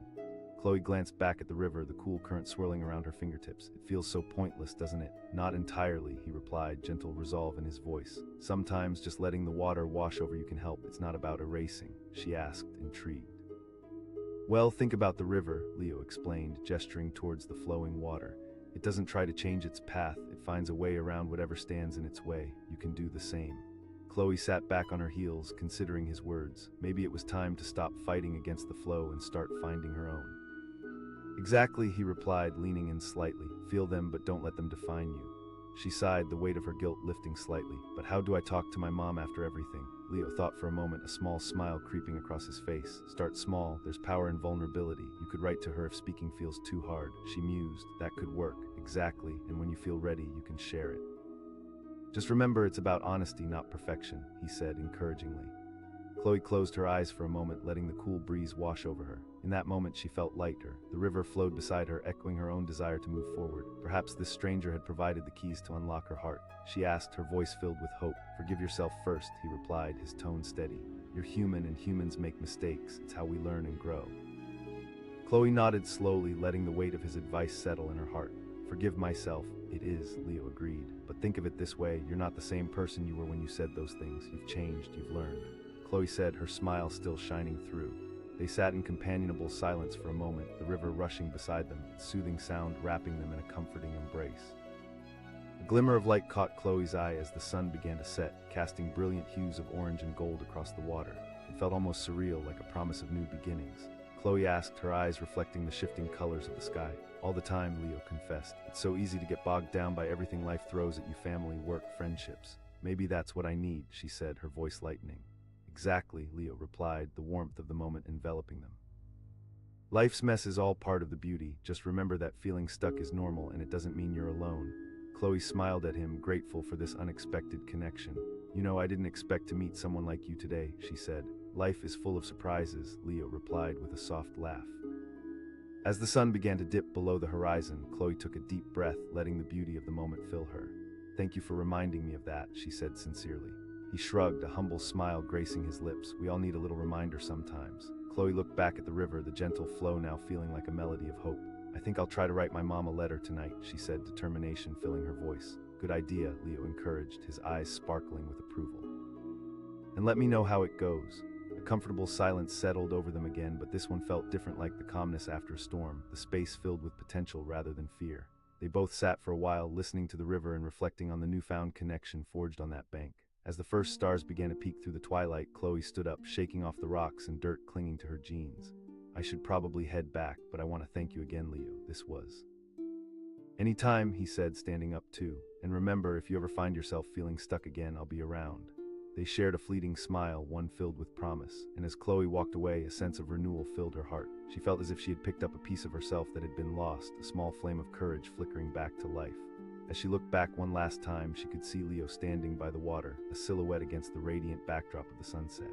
Chloe glanced back at the river, the cool current swirling around her fingertips. "It feels so pointless, doesn't it?" "Not entirely," he replied, gentle resolve in his voice. "Sometimes just letting the water wash over you can help. It's not about erasing." She asked, intrigued. "Well, think about the river," Leo explained, gesturing towards the flowing water. "It doesn't try to change its path. It finds a way around whatever stands in its way. You can do the same." Chloe sat back on her heels, considering his words. Maybe it was time to stop fighting against the flow and start finding her own. "Exactly," he replied, leaning in slightly. "Feel them, but don't let them define you." She sighed, the weight of her guilt lifting slightly. "But how do I talk to my mom after everything?" Leo thought for a moment, a small smile creeping across his face. "Start small. There's power in vulnerability. You could write to her if speaking feels too hard." She mused. "That could work." "Exactly, and when you feel ready, you can share it. Just remember, it's about honesty, not perfection," he said encouragingly. Chloe closed her eyes for a moment, letting the cool breeze wash over her. In that moment, she felt lighter. The river flowed beside her, echoing her own desire to move forward. Perhaps this stranger had provided the keys to unlock her heart. She asked, her voice filled with hope. "Forgive yourself first," he replied, his tone steady. "You're human, and humans make mistakes. It's how we learn and grow." Chloe nodded slowly, letting the weight of his advice settle in her heart. "Forgive myself." "It is," Leo agreed. "But think of it this way, you're not the same person you were when you said those things. You've changed, you've learned." Chloe said, her smile still shining through. They sat in companionable silence for a moment, the river rushing beside them, its soothing sound wrapping them in a comforting embrace. A glimmer of light caught Chloe's eye as the sun began to set, casting brilliant hues of orange and gold across the water. It felt almost surreal, like a promise of new beginnings. Chloe asked, her eyes reflecting the shifting colors of the sky. All the time, Leo confessed. It's so easy to get bogged down by everything life throws at you: family, work, friendships. Maybe that's what I need, she said, her voice lightening. Exactly, Leo replied, the warmth of the moment enveloping them. Life's mess is all part of the beauty. Just remember that feeling stuck is normal and it doesn't mean you're alone. Chloe smiled at him, grateful for this unexpected connection. You know, I didn't expect to meet someone like you today, she said. Life is full of surprises, Leo replied with a soft laugh. As the sun began to dip below the horizon, Chloe took a deep breath, letting the beauty of the moment fill her. Thank you for reminding me of that, she said sincerely. He shrugged, a humble smile gracing his lips. We all need a little reminder sometimes. Chloe looked back at the river, the gentle flow now feeling like a melody of hope. I think I'll try to write my mom a letter tonight, she said, determination filling her voice. Good idea, Leo encouraged, his eyes sparkling with approval. And let me know how it goes. A comfortable silence settled over them again, but this one felt different, like the calmness after a storm, the space filled with potential rather than fear. They both sat for a while, listening to the river and reflecting on the newfound connection forged on that bank. As the first stars began to peek through the twilight, Chloe stood up, shaking off the rocks and dirt clinging to her jeans. I should probably head back, but I want to thank you again, Leo. This was... Anytime, he said, standing up too. And remember, if you ever find yourself feeling stuck again, I'll be around. They shared a fleeting smile, one filled with promise, and as Chloe walked away, a sense of renewal filled her heart. She felt as if she had picked up a piece of herself that had been lost, a small flame of courage flickering back to life. As she looked back one last time, she could see Leo standing by the water, a silhouette against the radiant backdrop of the sunset.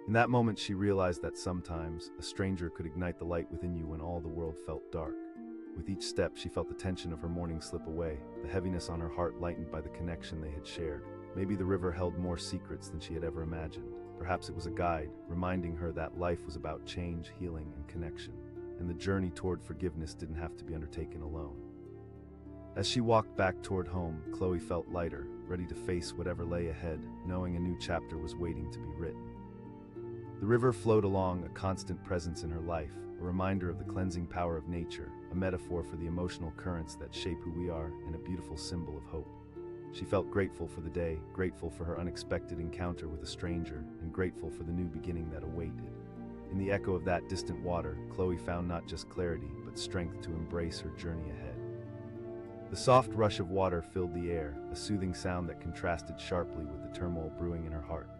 In that moment, she realized that sometimes a stranger could ignite the light within you when all the world felt dark. With each step, she felt the tension of her morning slip away, the heaviness on her heart lightened by the connection they had shared. Maybe the river held more secrets than she had ever imagined. Perhaps it was a guide, reminding her that life was about change, healing, and connection, and the journey toward forgiveness didn't have to be undertaken alone. As she walked back toward home, Chloe felt lighter, ready to face whatever lay ahead, knowing a new chapter was waiting to be written. The river flowed along, a constant presence in her life, a reminder of the cleansing power of nature, a metaphor for the emotional currents that shape who we are, and a beautiful symbol of hope. She felt grateful for the day, grateful for her unexpected encounter with a stranger, and grateful for the new beginning that awaited. In the echo of that distant water, Chloe found not just clarity, but strength to embrace her journey ahead. The soft rush of water filled the air, a soothing sound that contrasted sharply with the turmoil brewing in her heart.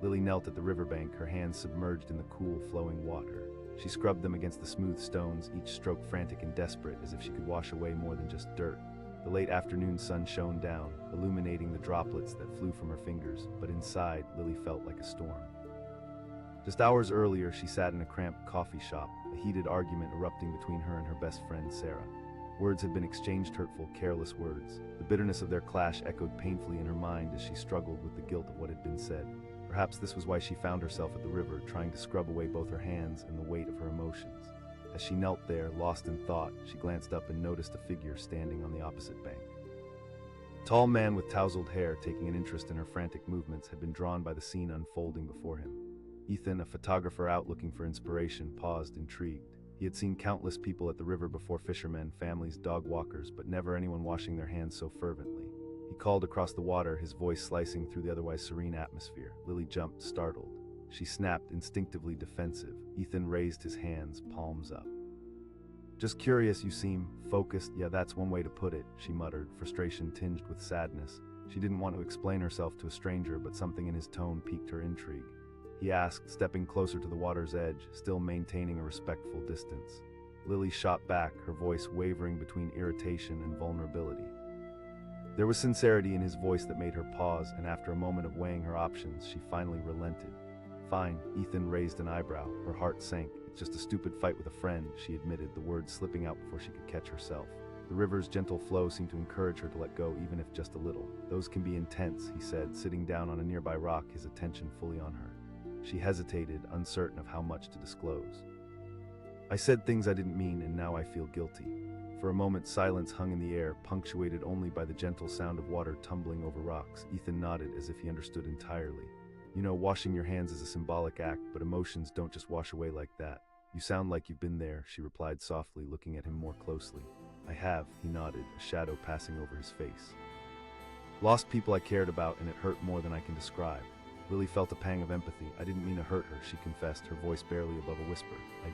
Lily knelt at the riverbank, her hands submerged in the cool, flowing water. She scrubbed them against the smooth stones, each stroke frantic and desperate, as if she could wash away more than just dirt. The late afternoon sun shone down, illuminating the droplets that flew from her fingers, but inside, Lily felt like a storm. Just hours earlier, she sat in a cramped coffee shop, a heated argument erupting between her and her best friend, Sarah. Words had been exchanged, hurtful, careless words. The bitterness of their clash echoed painfully in her mind as she struggled with the guilt of what had been said. Perhaps this was why she found herself at the river, trying to scrub away both her hands and the weight of her emotions. As she knelt there, lost in thought, she glanced up and noticed a figure standing on the opposite bank. A tall man with tousled hair, taking an interest in her frantic movements, had been drawn by the scene unfolding before him. Ethan, a photographer out looking for inspiration, paused, intrigued. He had seen countless people at the river before: fishermen, families, dog walkers, but never anyone washing their hands so fervently. He called across the water, his voice slicing through the otherwise serene atmosphere. Lily jumped, startled. She snapped, instinctively defensive. Ethan raised his hands, palms up. Just curious, you seem. Focused, yeah, that's one way to put it, she muttered, frustration tinged with sadness. She didn't want to explain herself to a stranger, but something in his tone piqued her intrigue. He asked, stepping closer to the water's edge, still maintaining a respectful distance. Lily shot back, her voice wavering between irritation and vulnerability. There was sincerity in his voice that made her pause, and after a moment of weighing her options, she finally relented. Fine, Ethan raised an eyebrow. Her heart sank. It's just a stupid fight with a friend, she admitted, the words slipping out before she could catch herself. The river's gentle flow seemed to encourage her to let go, even if just a little. Those can be intense, he said, sitting down on a nearby rock, his attention fully on her. She hesitated, uncertain of how much to disclose. I said things I didn't mean, and now I feel guilty. For a moment, silence hung in the air, punctuated only by the gentle sound of water tumbling over rocks. Ethan nodded as if he understood entirely. You know, washing your hands is a symbolic act, but emotions don't just wash away like that. You sound like you've been there, she replied softly, looking at him more closely. I have, he nodded, a shadow passing over his face. Lost people I cared about, and it hurt more than I can describe. Lily felt a pang of empathy. I didn't mean to hurt her, she confessed, her voice barely above a whisper. I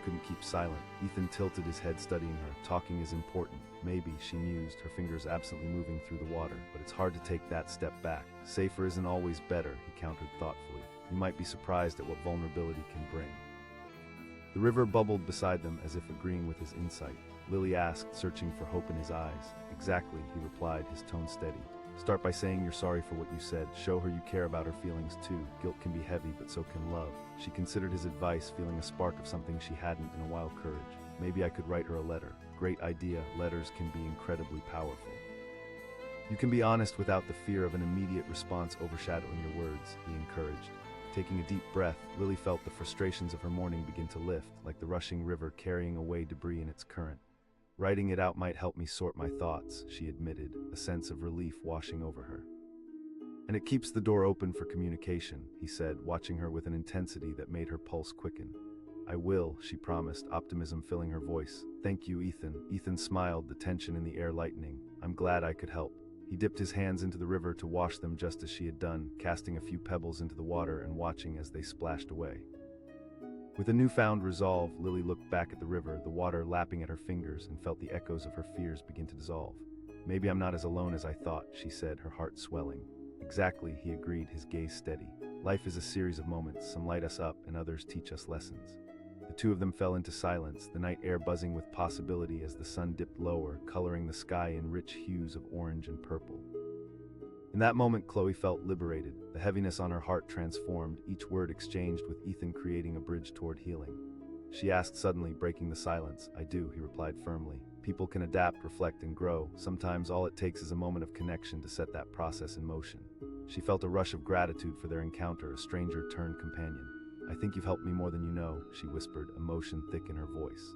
couldn't keep silent. Ethan tilted his head, studying her. Talking is important. Maybe, she mused, her fingers absently moving through the water. But it's hard to take that step back. Safer isn't always better, he countered thoughtfully. You might be surprised at what vulnerability can bring. The river bubbled beside them as if agreeing with his insight. Lily asked, searching for hope in his eyes. Exactly, he replied, his tone steady. Start by saying you're sorry for what you said. Show her you care about her feelings too. Guilt can be heavy, but so can love. She considered his advice, feeling a spark of something she hadn't in a while. Courage. Maybe I could write her a letter. Great idea. Letters can be incredibly powerful. You can be honest without the fear of an immediate response overshadowing your words, he encouraged. Taking a deep breath, Lily felt the frustrations of her morning begin to lift, like the rushing river carrying away debris in its current. Writing it out might help me sort my thoughts, she admitted, a sense of relief washing over her. And it keeps the door open for communication, he said, watching her with an intensity that made her pulse quicken. I will, she promised, optimism filling her voice. Thank you, Ethan. Ethan smiled, the tension in the air lightening. I'm glad I could help. He dipped his hands into the river to wash them just as she had done, casting a few pebbles into the water and watching as they splashed away. With a newfound resolve, Lily looked back at the river, the water lapping at her fingers, and felt the echoes of her fears begin to dissolve. Maybe I'm not as alone as I thought, she said, her heart swelling. Exactly, he agreed, his gaze steady. Life is a series of moments, some light us up and others teach us lessons. The two of them fell into silence, the night air buzzing with possibility as the sun dipped lower, coloring the sky in rich hues of orange and purple. In that moment, Chloe felt liberated. The heaviness on her heart transformed, each word exchanged with Ethan creating a bridge toward healing. She asked suddenly, breaking the silence. I do, he replied firmly. People can adapt, reflect, and grow. Sometimes all it takes is a moment of connection to set that process in motion. She felt a rush of gratitude for their encounter, a stranger turned companion. I think you've helped me more than you know, she whispered, emotion thick in her voice.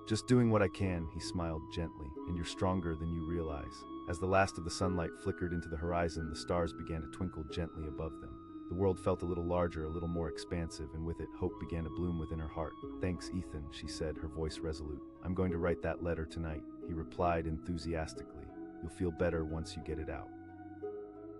Just doing what I can, he smiled gently, and you're stronger than you realize. As the last of the sunlight flickered into the horizon, the stars began to twinkle gently above them. The world felt a little larger, a little more expansive, and with it, hope began to bloom within her heart. Thanks, Ethan, she said, her voice resolute. I'm going to write that letter tonight, he replied enthusiastically. You'll feel better once you get it out.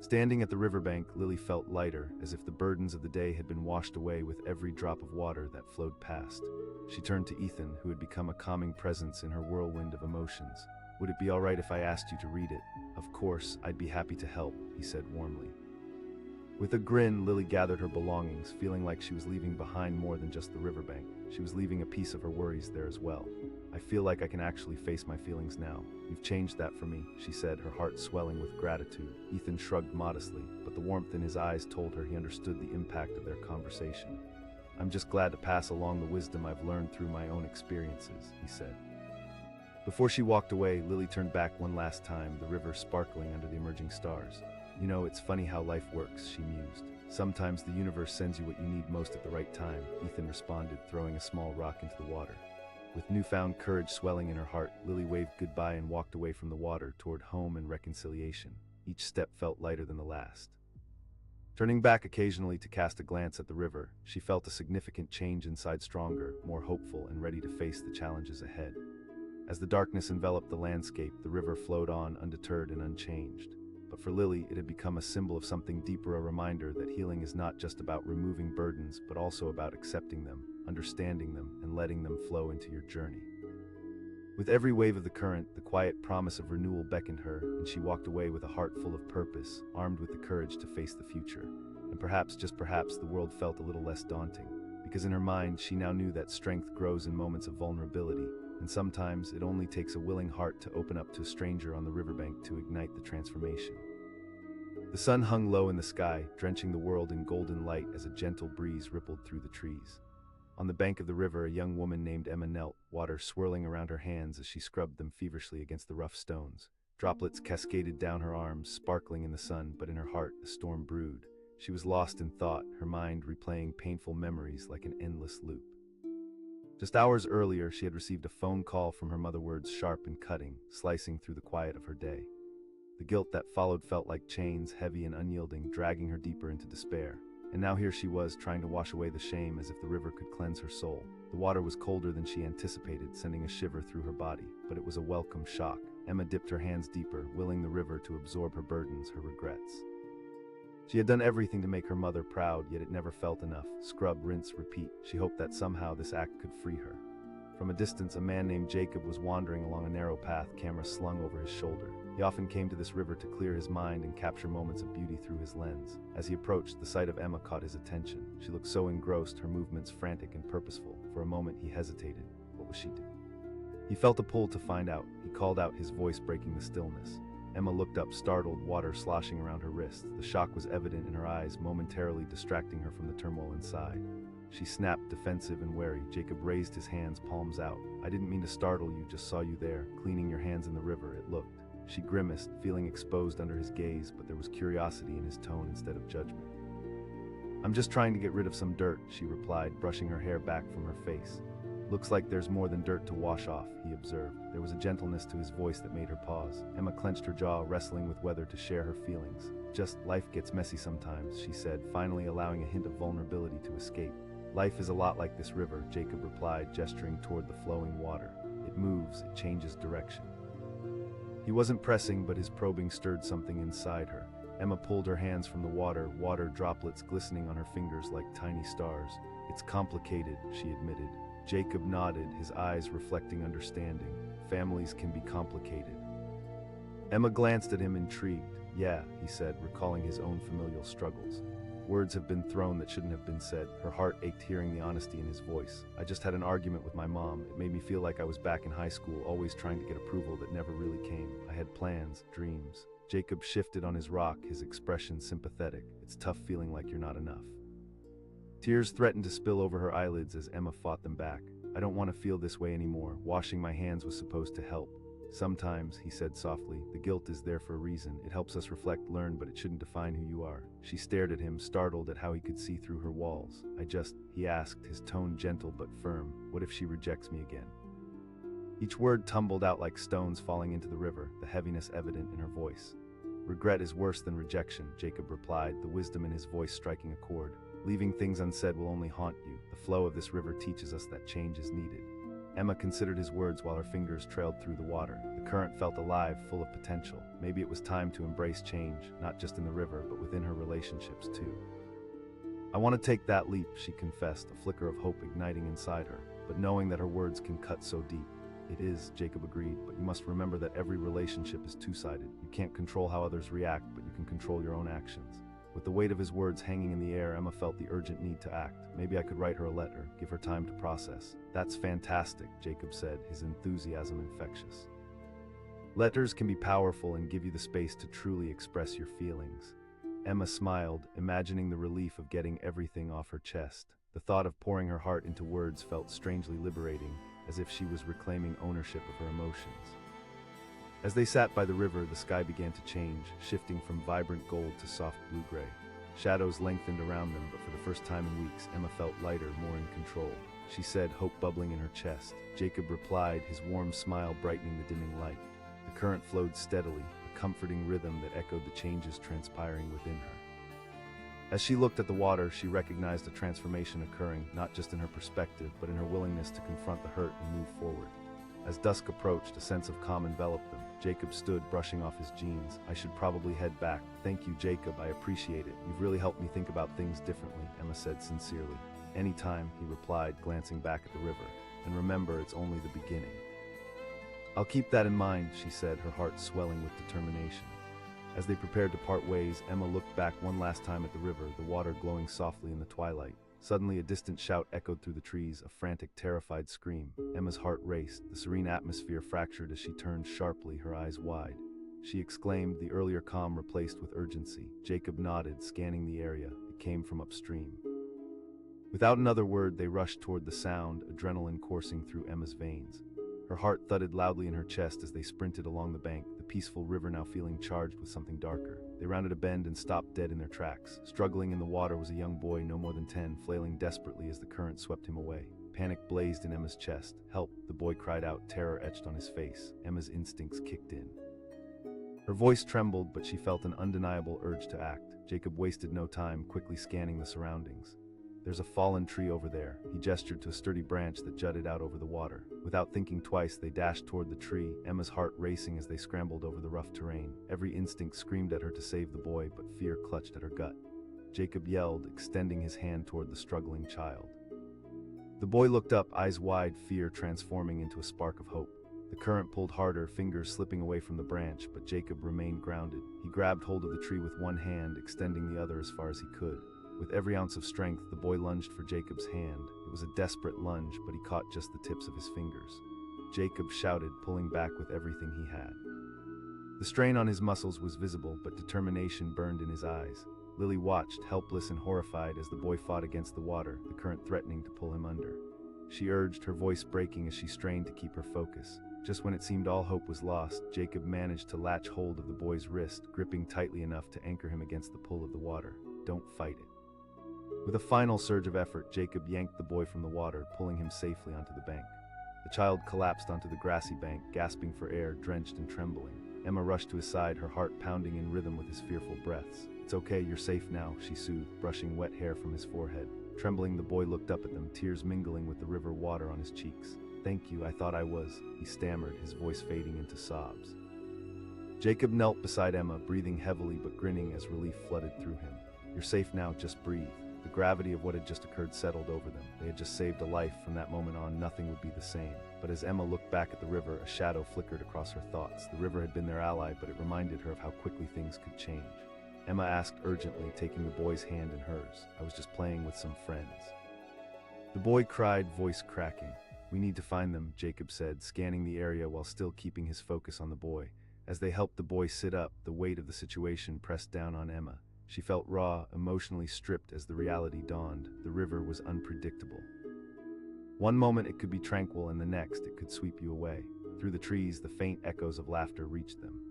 Standing at the riverbank, Lily felt lighter, as if the burdens of the day had been washed away with every drop of water that flowed past. She turned to Ethan, who had become a calming presence in her whirlwind of emotions. Would it be all right if I asked you to read it? Of course, I'd be happy to help, he said warmly. With a grin, Lily gathered her belongings, feeling like she was leaving behind more than just the riverbank. She was leaving a piece of her worries there as well. I feel like I can actually face my feelings now. You've changed that for me, she said, her heart swelling with gratitude. Ethan shrugged modestly, but the warmth in his eyes told her he understood the impact of their conversation. I'm just glad to pass along the wisdom I've learned through my own experiences, he said. Before she walked away, Lily turned back one last time, the river sparkling under the emerging stars. You know, it's funny how life works, she mused. Sometimes the universe sends you what you need most at the right time, Ethan responded, throwing a small rock into the water. With newfound courage swelling in her heart, Lily waved goodbye and walked away from the water toward home and reconciliation. Each step felt lighter than the last. Turning back occasionally to cast a glance at the river, she felt a significant change inside, stronger, more hopeful, and ready to face the challenges ahead. As the darkness enveloped the landscape, the river flowed on undeterred and unchanged. But for Lily, it had become a symbol of something deeper, a reminder that healing is not just about removing burdens, but also about accepting them, understanding them, and letting them flow into your journey. With every wave of the current, the quiet promise of renewal beckoned her, and she walked away with a heart full of purpose, armed with the courage to face the future. And perhaps, just perhaps, the world felt a little less daunting, because in her mind, she now knew that strength grows in moments of vulnerability, and sometimes it only takes a willing heart to open up to a stranger on the riverbank to ignite the transformation. The sun hung low in the sky, drenching the world in golden light as a gentle breeze rippled through the trees. On the bank of the river, a young woman named Emma knelt, water swirling around her hands as she scrubbed them feverishly against the rough stones. Droplets cascaded down her arms, sparkling in the sun, but in her heart a storm brewed. She was lost in thought, her mind replaying painful memories like an endless loop. Just hours earlier, she had received a phone call from her mother, words sharp and cutting, slicing through the quiet of her day. The guilt that followed felt like chains, heavy and unyielding, dragging her deeper into despair. And now here she was, trying to wash away the shame as if the river could cleanse her soul. The water was colder than she anticipated, sending a shiver through her body, but it was a welcome shock. Emma dipped her hands deeper, willing the river to absorb her burdens, her regrets. She had done everything to make her mother proud, yet it never felt enough. Scrub, rinse, repeat. She hoped that somehow this act could free her. From a distance, a man named Jacob was wandering along a narrow path, camera slung over his shoulder. He often came to this river to clear his mind and capture moments of beauty through his lens. As he approached, the sight of Emma caught his attention. She looked so engrossed, her movements frantic and purposeful. For a moment, he hesitated. What was she doing? He felt a pull to find out. He called out, his voice breaking the stillness. Emma looked up, startled, water sloshing around her wrists. The shock was evident in her eyes, momentarily distracting her from the turmoil inside. She snapped, defensive and wary. Jacob raised his hands, palms out. I didn't mean to startle you, just saw you there, cleaning your hands in the river, it looked. She grimaced, feeling exposed under his gaze, but there was curiosity in his tone instead of judgment. I'm just trying to get rid of some dirt, she replied, brushing her hair back from her face. Looks like there's more than dirt to wash off, he observed. There was a gentleness to his voice that made her pause. Emma clenched her jaw, wrestling with whether to share her feelings. Just, life gets messy sometimes, she said, finally allowing a hint of vulnerability to escape. Life is a lot like this river, Jacob replied, gesturing toward the flowing water. It moves, it changes direction. He wasn't pressing, but his probing stirred something inside her. Emma pulled her hands from the water droplets glistening on her fingers like tiny stars. It's complicated, she admitted. Jacob nodded, his eyes reflecting understanding. Families can be complicated. Emma glanced at him, intrigued. Yeah, he said, recalling his own familial struggles. Words have been thrown that shouldn't have been said. Her heart ached hearing the honesty in his voice. I just had an argument with my mom. It made me feel like I was back in high school, always trying to get approval that never really came. I had plans, dreams. Jacob shifted on his rock, his expression sympathetic. It's tough feeling like you're not enough. Tears threatened to spill over her eyelids as Emma fought them back. I don't want to feel this way anymore. Washing my hands was supposed to help. Sometimes, he said softly, the guilt is there for a reason. It helps us reflect, learn, but it shouldn't define who you are. She stared at him, startled at how he could see through her walls. He asked, his tone gentle but firm, what if she rejects me again? Each word tumbled out like stones falling into the river, the heaviness evident in her voice. Regret is worse than rejection, Jacob replied, the wisdom in his voice striking a chord. Leaving things unsaid will only haunt you. The flow of this river teaches us that change is needed. Emma considered his words while her fingers trailed through the water. The current felt alive, full of potential. Maybe it was time to embrace change, not just in the river, but within her relationships too. I want to take that leap, she confessed, a flicker of hope igniting inside her, but knowing that her words can cut so deep. It is, Jacob agreed, but you must remember that every relationship is two-sided. You can't control how others react, but you can control your own actions. With the weight of his words hanging in the air, Emma felt the urgent need to act. Maybe I could write her a letter, give her time to process. That's fantastic, Jacob said, his enthusiasm infectious. Letters can be powerful and give you the space to truly express your feelings. Emma smiled, imagining the relief of getting everything off her chest. The thought of pouring her heart into words felt strangely liberating, as if she was reclaiming ownership of her emotions. As they sat by the river, the sky began to change, shifting from vibrant gold to soft blue-gray. Shadows lengthened around them, but for the first time in weeks, Emma felt lighter, more in control. She said, hope bubbling in her chest. Jacob replied, his warm smile brightening the dimming light. The current flowed steadily, a comforting rhythm that echoed the changes transpiring within her. As she looked at the water, she recognized a transformation occurring, not just in her perspective, but in her willingness to confront the hurt and move forward. As dusk approached, a sense of calm enveloped them. Jacob stood, brushing off his jeans. I should probably head back. Thank you, Jacob. I appreciate it. You've really helped me think about things differently, Emma said sincerely. Anytime, he replied, glancing back at the river. And remember, it's only the beginning. I'll keep that in mind, she said, her heart swelling with determination. As they prepared to part ways, Emma looked back one last time at the river, the water glowing softly in the twilight. Suddenly, a distant shout echoed through the trees, a frantic, terrified scream. Emma's heart raced. The serene atmosphere fractured as she turned sharply, her eyes wide. She exclaimed, the earlier calm replaced with urgency. Jacob nodded, scanning the area. It came from upstream. Without another word, they rushed toward the sound, adrenaline coursing through Emma's veins. Her heart thudded loudly in her chest as they sprinted along the bank, the peaceful river now feeling charged with something darker. They rounded a bend and stopped dead in their tracks. Struggling in the water was a young boy no more than 10, flailing desperately as the current swept him away. Panic blazed in Emma's chest. Help, the boy cried out, terror etched on his face. Emma's instincts kicked in. Her voice trembled, but she felt an undeniable urge to act. Jacob wasted no time, quickly scanning the surroundings. "There's a fallen tree over there." He gestured to a sturdy branch that jutted out over the water. Without thinking twice, they dashed toward the tree, Emma's heart racing as they scrambled over the rough terrain. Every instinct screamed at her to save the boy, but fear clutched at her gut. Jacob yelled, extending his hand toward the struggling child. The boy looked up, eyes wide, fear transforming into a spark of hope. The current pulled harder, fingers slipping away from the branch, but Jacob remained grounded. He grabbed hold of the tree with one hand, extending the other as far as he could. With every ounce of strength, the boy lunged for Jacob's hand. It was a desperate lunge, but he caught just the tips of his fingers. Jacob shouted, pulling back with everything he had. The strain on his muscles was visible, but determination burned in his eyes. Lily watched, helpless and horrified, as the boy fought against the water, the current threatening to pull him under. She urged, her voice breaking as she strained to keep her focus. Just when it seemed all hope was lost, Jacob managed to latch hold of the boy's wrist, gripping tightly enough to anchor him against the pull of the water. "Don't fight it." With a final surge of effort, Jacob yanked the boy from the water, pulling him safely onto the bank. The child collapsed onto the grassy bank, gasping for air, drenched and trembling. Emma rushed to his side, her heart pounding in rhythm with his fearful breaths. "It's okay, you're safe now," she soothed, brushing wet hair from his forehead. Trembling, the boy looked up at them, tears mingling with the river water on his cheeks. "Thank you, I thought I was," he stammered, his voice fading into sobs. Jacob knelt beside Emma, breathing heavily but grinning as relief flooded through him. "You're safe now, just breathe." The gravity of what had just occurred settled over them. They had just saved a life. From that moment on, nothing would be the same. But as Emma looked back at the river, a shadow flickered across her thoughts. The river had been their ally, but it reminded her of how quickly things could change. Emma asked urgently, taking the boy's hand in hers, "I was just playing with some friends." The boy cried, voice cracking. "We need to find them," Jacob said, scanning the area while still keeping his focus on the boy. As they helped the boy sit up, the weight of the situation pressed down on Emma. She felt raw, emotionally stripped as the reality dawned. The river was unpredictable. One moment it could be tranquil, and the next it could sweep you away. Through the trees, the faint echoes of laughter reached them.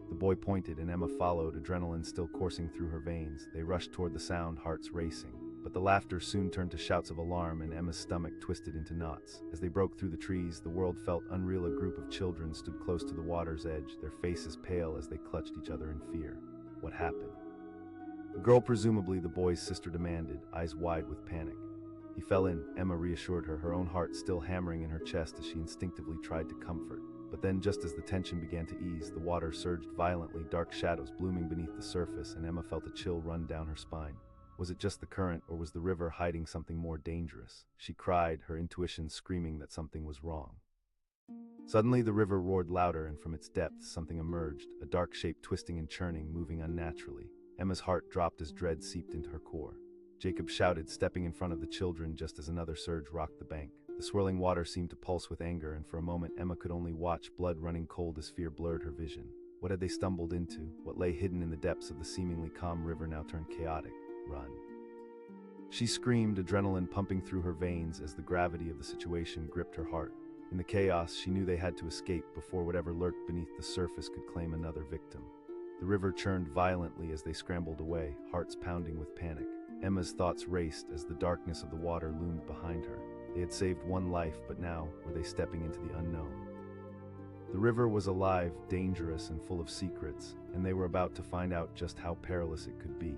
The boy pointed and Emma followed, adrenaline still coursing through her veins. They rushed toward the sound, hearts racing. But the laughter soon turned to shouts of alarm, and Emma's stomach twisted into knots. As they broke through the trees, the world felt unreal. A group of children stood close to the water's edge, their faces pale as they clutched each other in fear. What happened? "A girl, presumably the boy's sister," demanded, eyes wide with panic. "He fell in," Emma reassured her, her own heart still hammering in her chest as she instinctively tried to comfort. But then, just as the tension began to ease, the water surged violently, dark shadows blooming beneath the surface, and Emma felt a chill run down her spine. Was it just the current, or was the river hiding something more dangerous? She cried, her intuition screaming that something was wrong. Suddenly the river roared louder, and from its depths something emerged, a dark shape twisting and churning, moving unnaturally. Emma's heart dropped as dread seeped into her core. Jacob shouted, stepping in front of the children just as another surge rocked the bank. The swirling water seemed to pulse with anger, and for a moment Emma could only watch, blood running cold as fear blurred her vision. What had they stumbled into? What lay hidden in the depths of the seemingly calm river now turned chaotic? Run. She screamed, adrenaline pumping through her veins as the gravity of the situation gripped her heart. In the chaos, she knew they had to escape before whatever lurked beneath the surface could claim another victim. The river churned violently as they scrambled away, hearts pounding with panic. Emma's thoughts raced as the darkness of the water loomed behind her. They had saved one life, but now were they stepping into the unknown? The river was alive, dangerous, and full of secrets, and they were about to find out just how perilous it could be.